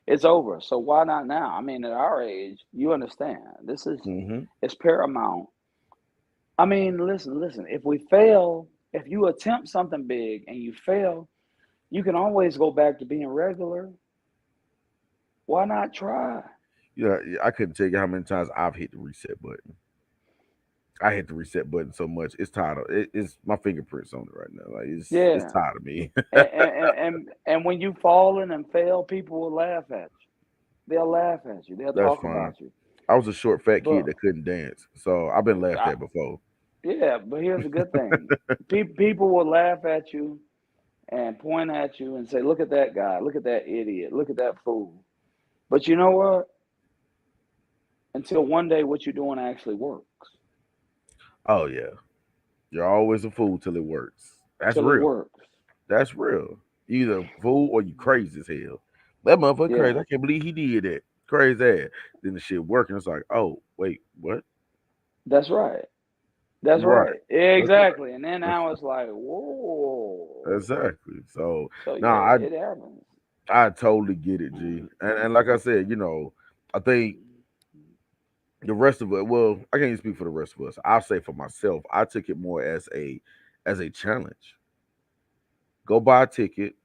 It's over. So why not now? I mean, at our age, you understand. This is Hmm. it's paramount. I mean, listen. If we fail, if you attempt something big and you fail, you can always go back to being regular. Why not try? Yeah, I couldn't tell you how many times I've hit the reset button. I hit the reset button so much. It's tired of it's my fingerprints on it right now. Like it's Yeah. tired of me. And when you fall in and fail, people will laugh at you. They'll laugh at you. They'll That's talk fine. about you. I was a short fat kid But that couldn't dance, so I've been laughed I, at before. Yeah, but here's the good thing. People will laugh at you and point at you and say, "Look at that guy. Look at that idiot. Look at that fool." But you know what? Until one day, what you're doing actually works. Oh yeah, you're always a fool till it works. That's Till it real. works. That's real. You either a fool or you crazy as hell. That motherfucker crazy. Yeah, I can't believe he did that. Crazy ass. Then the shit working. It's like, oh wait, what? that's right. That's Right. right. That's right. Exactly. And then now it's like, whoa. Exactly. So So no, yeah, it happens. I totally get it, G. And like I said, I think the rest of it. Well, I can't even speak for the rest of us. I'll say for myself, I took it more as a challenge. Go buy a ticket,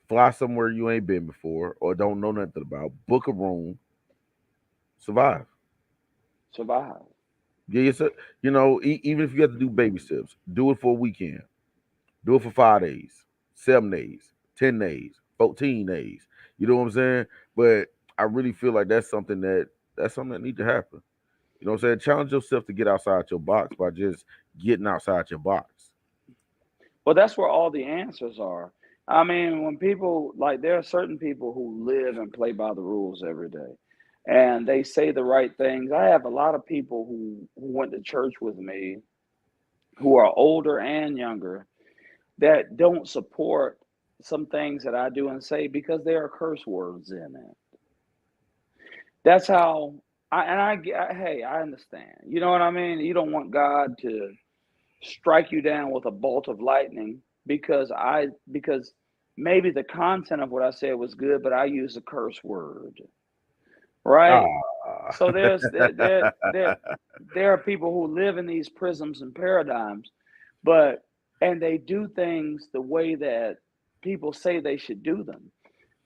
fly somewhere you ain't been before or don't know nothing about, book a room, survive. Survive. Yeah, even if you have to do baby steps, do it for a weekend. Do it for 5 days, 7 days, 10 days, 14 days. You know what I'm saying? But I really feel like that's something that need to happen. You know what I'm saying? Challenge yourself to get outside your box by just getting outside your box. Well, that's where all the answers are. I mean, when people like there are certain people who live and play by the rules every day. And they say the right things. I have a lot of people who went to church with me who are older and younger that don't support some things that I do and say because there are curse words in it. That's how hey, I understand. You know what I mean? You don't want God to strike you down with a bolt of lightning because maybe the content of what I said was good, but I used a curse word, right? Ah. So there are people who live in these prisms and paradigms, but and they do things the way that people say they should do them.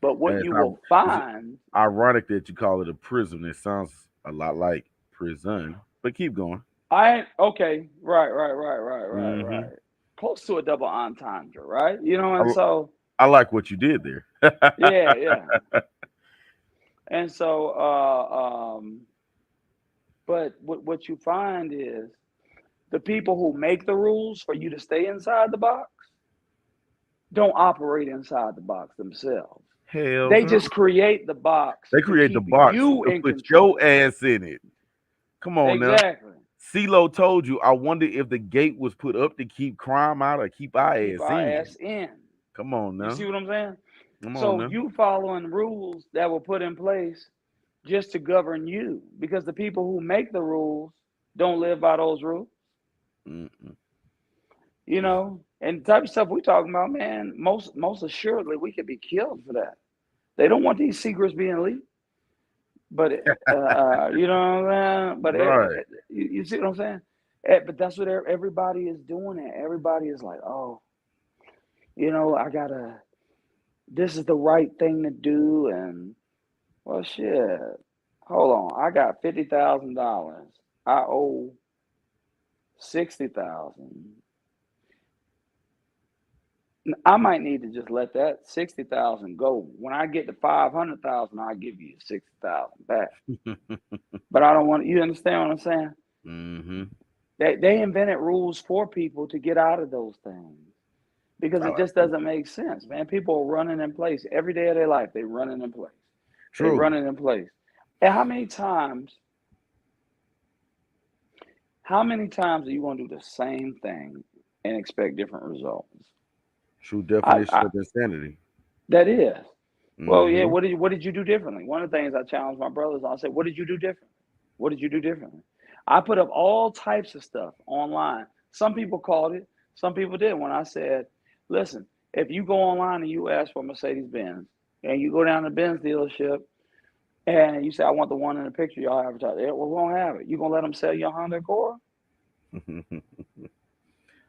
But And what you will it's find, ironic that you call it a prison. It sounds a lot like prison. But keep going. I okay, right. Hmm. Close to a double entendre, right? You know, and I, so I like what you did there. yeah. And so, but what you find is the people who make the rules for you to stay inside the box don't operate inside the box themselves. Hell They no. just create the box They to create the keep box you to in put your control. ass in it. Come on now. Exactly. CeeLo told you, I wonder if the gate was put up to keep crime out or keep our Keep ass our in. ass in. Come on You see now. what I'm saying? Come on So now. you following rules that were put in place just to govern you because the people who make the rules don't live by those rules. Mm-mm. You know, and the type of stuff we talking about, man, most assuredly we could be killed for that. They don't want these secrets being leaked, but you know what I'm saying. But Right. you see what I'm saying? But that's what everybody is doing. It everybody is like, oh, you know, I gotta. This is the right thing to do, and well, shit. Hold on, I got $50,000. I owe 60,000. I might need to just let that 60,000 go. When I get to 500,000, I'll give you 60,000 back. But I don't want you understand what I'm saying? Mm-hmm. They invented rules for people to get out of those things because I it like just that. doesn't make sense, man. People are running in place every day of their life. They running in place. They True. running in place. And how many times are you going to do the same thing and expect different results? True I, definition I of insanity. that is. Well, yeah. Mm-hmm. What did you do differently? One of the things I challenge my brothers on, I say, what did you do differently? What did you do differently? I put up all types of stuff online. Some people called it, some people didn't. When I said, listen, if you go online and you ask for Mercedes Benz, and you go down to Benz dealership and you say, I want the one in the picture y'all advertise, yeah, well, we won't have it. You gonna let them sell your Honda Accord?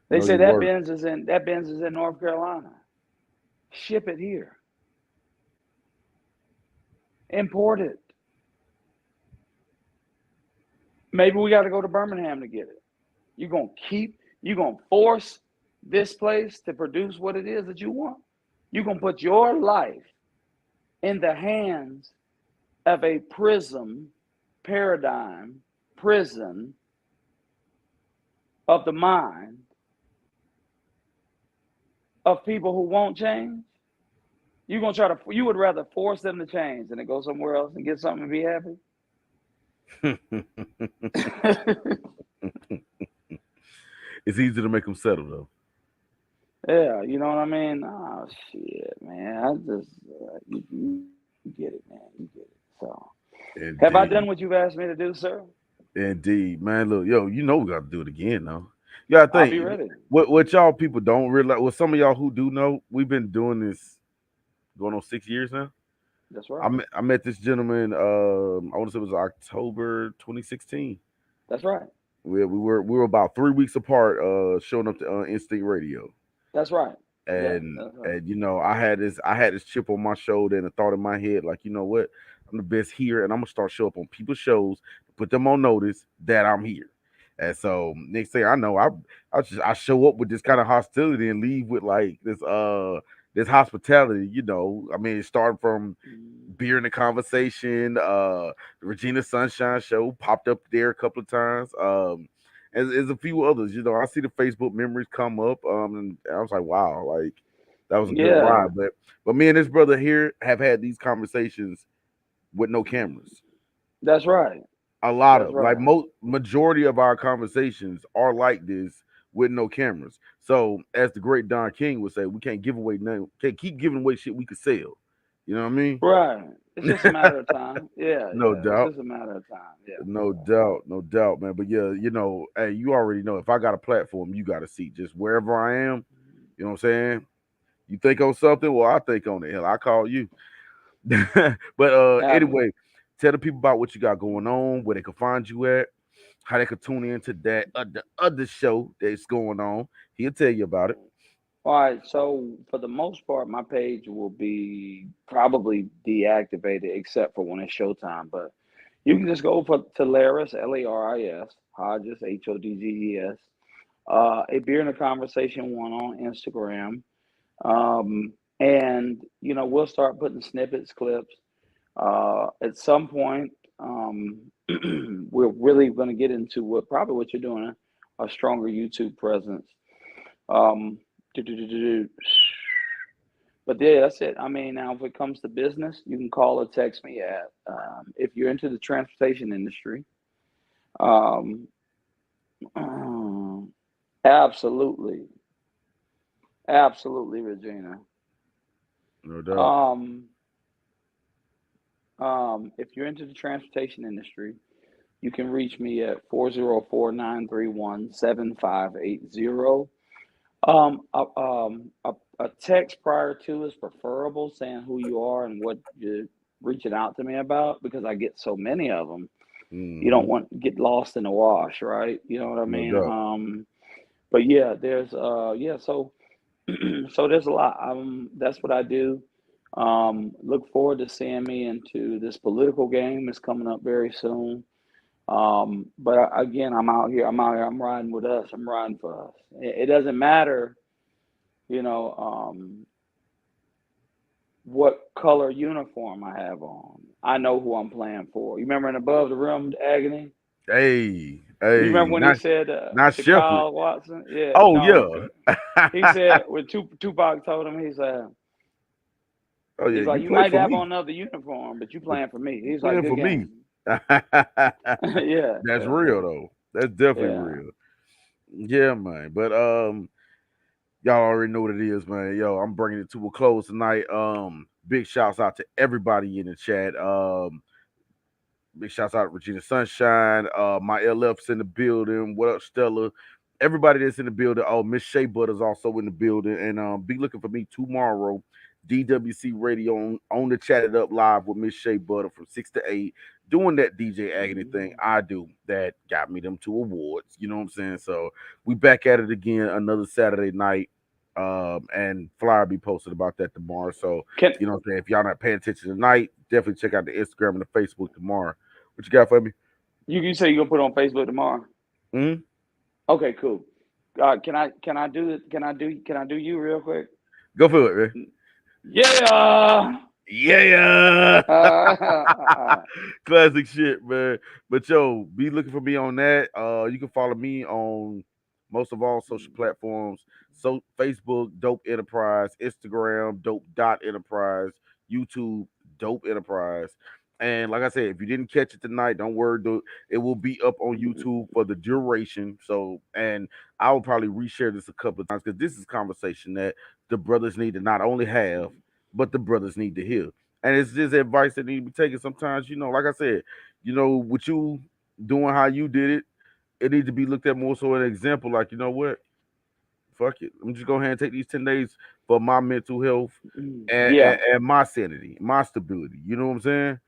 They Know say your worth. that Benz is in North Carolina. Ship it here. Import it. Maybe we got to go to Birmingham to get it. You're going to force this place to produce what it is that you want. You're going to put your life in the hands of a prism, paradigm, prison of the mind of people who won't change, you would rather force them to change than to go somewhere else and get something and be happy. It's easy to make them settle though. Yeah, you know what I mean? Oh shit, man. I just you get it, man. You get it. So, have I done what Indeed. you've asked me to do, sir? Indeed, man. Look, yo, you know we got to do it again, though. Yeah, I I'll be think ready. what y'all people don't realize. Well, some of y'all who do know, we've been doing this going on 6 years now. That's I right. met, I met this gentleman. I want to say it was October 2016. That's right. We were about 3 weeks apart. Showing up to Instinct Radio, That's right. Yeah, and that's right. and I had this chip on my shoulder and a thought in my head, like, you know what, I'm the best here, and I'm gonna start show up on people's shows, put them on notice that I'm here. And so next thing I know, I show up with this kind of hostility and leave with like this hospitality. I mean, starting from beer in the conversation, the Regina Sunshine show popped up there a couple of times. As a few others. I see the Facebook memories come up, and I was like, wow, like that was a good Yeah, ride. But me and this brother here have had these conversations with no cameras. that's right. A lot That's of, like, right. majority of our conversations are like this with no cameras. So as the great Don King would say, we can't give away nothing, can't keep giving away shit we could sell. You know what I mean? Right. It's just a matter of time. Yeah, No yeah. It's doubt. just a matter of time. Yeah. No doubt, no doubt, man. But yeah, hey, you already know, if I got a platform, you got a seat. Just wherever I am, you know what I'm saying? You think on something, well, I think on it. Hell, I call you. But Ab- anyway, tell the people about what you got going on, where they can find you at, how they can tune into that other show that's going on. He'll tell you about it. All right. So for the most part, my page will be probably deactivated except for when it's showtime. But you can just go to Laris, Laris, Hodges, Hodges. A beer and a conversation one on Instagram. And we'll start putting snippets, clips. At some point, we're really going to get into what you're doing, a stronger YouTube presence. Um, do, do, do, do, do. But yeah, that's it. I mean, now if it comes to business, you can call or text me at if you're into the transportation industry. Um, absolutely, absolutely, Regina. No doubt. Um, if you're into the transportation industry, you can reach me at 404-931-7580. A text prior to is preferable, saying who you are and what you're reaching out to me about, because I get so many of them. You don't Hmm. want to get lost in the wash, right? You know what I No mean? doubt. But yeah, so so there's a lot. That's what I do. Look forward to seeing me into this political game. It's coming up very soon. Again, I'm out here. I'm out here. I'm riding with us. I'm riding for us. It doesn't matter, you know, what color uniform I have on. I know who I'm playing for. You remember in Above the Rim, Agony? Hey, You hey, remember when he not said not to Shepherd. Kyle Watson? Yeah, Oh no. yeah. He said when Tupac told him, Oh yeah, he's you like, you play might for have me, on another uniform, but you but playing for me. you He's like, playing good for me. game. Yeah, That's yeah, real though. That's definitely yeah. real. Yeah, man. But y'all already know what it is, man. Yo, I'm bringing it to a close tonight. Big shouts out to everybody in the chat. Big shouts out to Regina Sunshine. My LF's in the building. What up, Stella? Everybody that's in the building. Oh, Miss Shea Butter's also in the building. And be looking for me tomorrow. DWC Radio on the Chat It Up live with Miss Shea Butter from 6 to 8. Doing that DJ Agony thing I do that got me them two awards. You know what I'm saying? So we back at it again another Saturday night. And flyer be posted about that tomorrow. So Can you know what I'm saying? If y'all not paying attention tonight, definitely check out the Instagram and the Facebook tomorrow. What you got for me? you say you gonna put it on Facebook tomorrow? Hmm. Okay, cool. Can I do you real quick? Go for it, man. Yeah. Yeah. Uh, Classic shit, man. But yo, be looking for me on that. You can follow me on most of all social platforms. So Facebook, Dope Enterprise, Instagram, Dope Dot Enterprise, YouTube, Dope Enterprise. And like I said, if you didn't catch it tonight, don't worry. It will be up on YouTube for the duration. So, and I will probably reshare this a couple of times because this is conversation that the brothers need to not only have, but the brothers need to hear. And it's just advice that need to be taken. Sometimes, like I said, with you doing how you did it, it needs to be looked at more so an example. Like, you know what? Fuck it. I'm just go ahead and take these 10 days for my mental health and, Yeah, and, and my sanity, my stability. You know what I'm saying?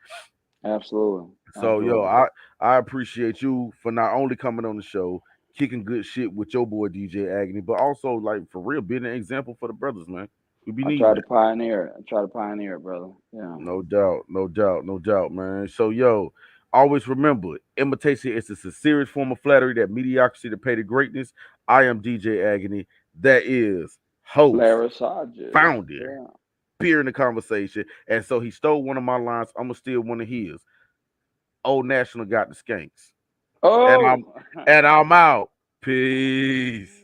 absolutely, So, yo, absolutely. I appreciate you for not only coming on the show, kicking good shit with your boy DJ Agony, but also like for real being an example for the brothers, man. We be I needing try to that. pioneer it. I try to pioneer it, brother. Yeah. No doubt, no doubt, no doubt, man. So, yo, always remember, imitation is the sincerest form of flattery, that mediocrity to pay to greatness. I am DJ Agony. That is host, Laris Hodges. founder, Yeah. peer in the conversation. And so he stole one of my lines. I'm gonna steal one of his. Old National got the skanks. And I'm Oh. and I'm out. Peace.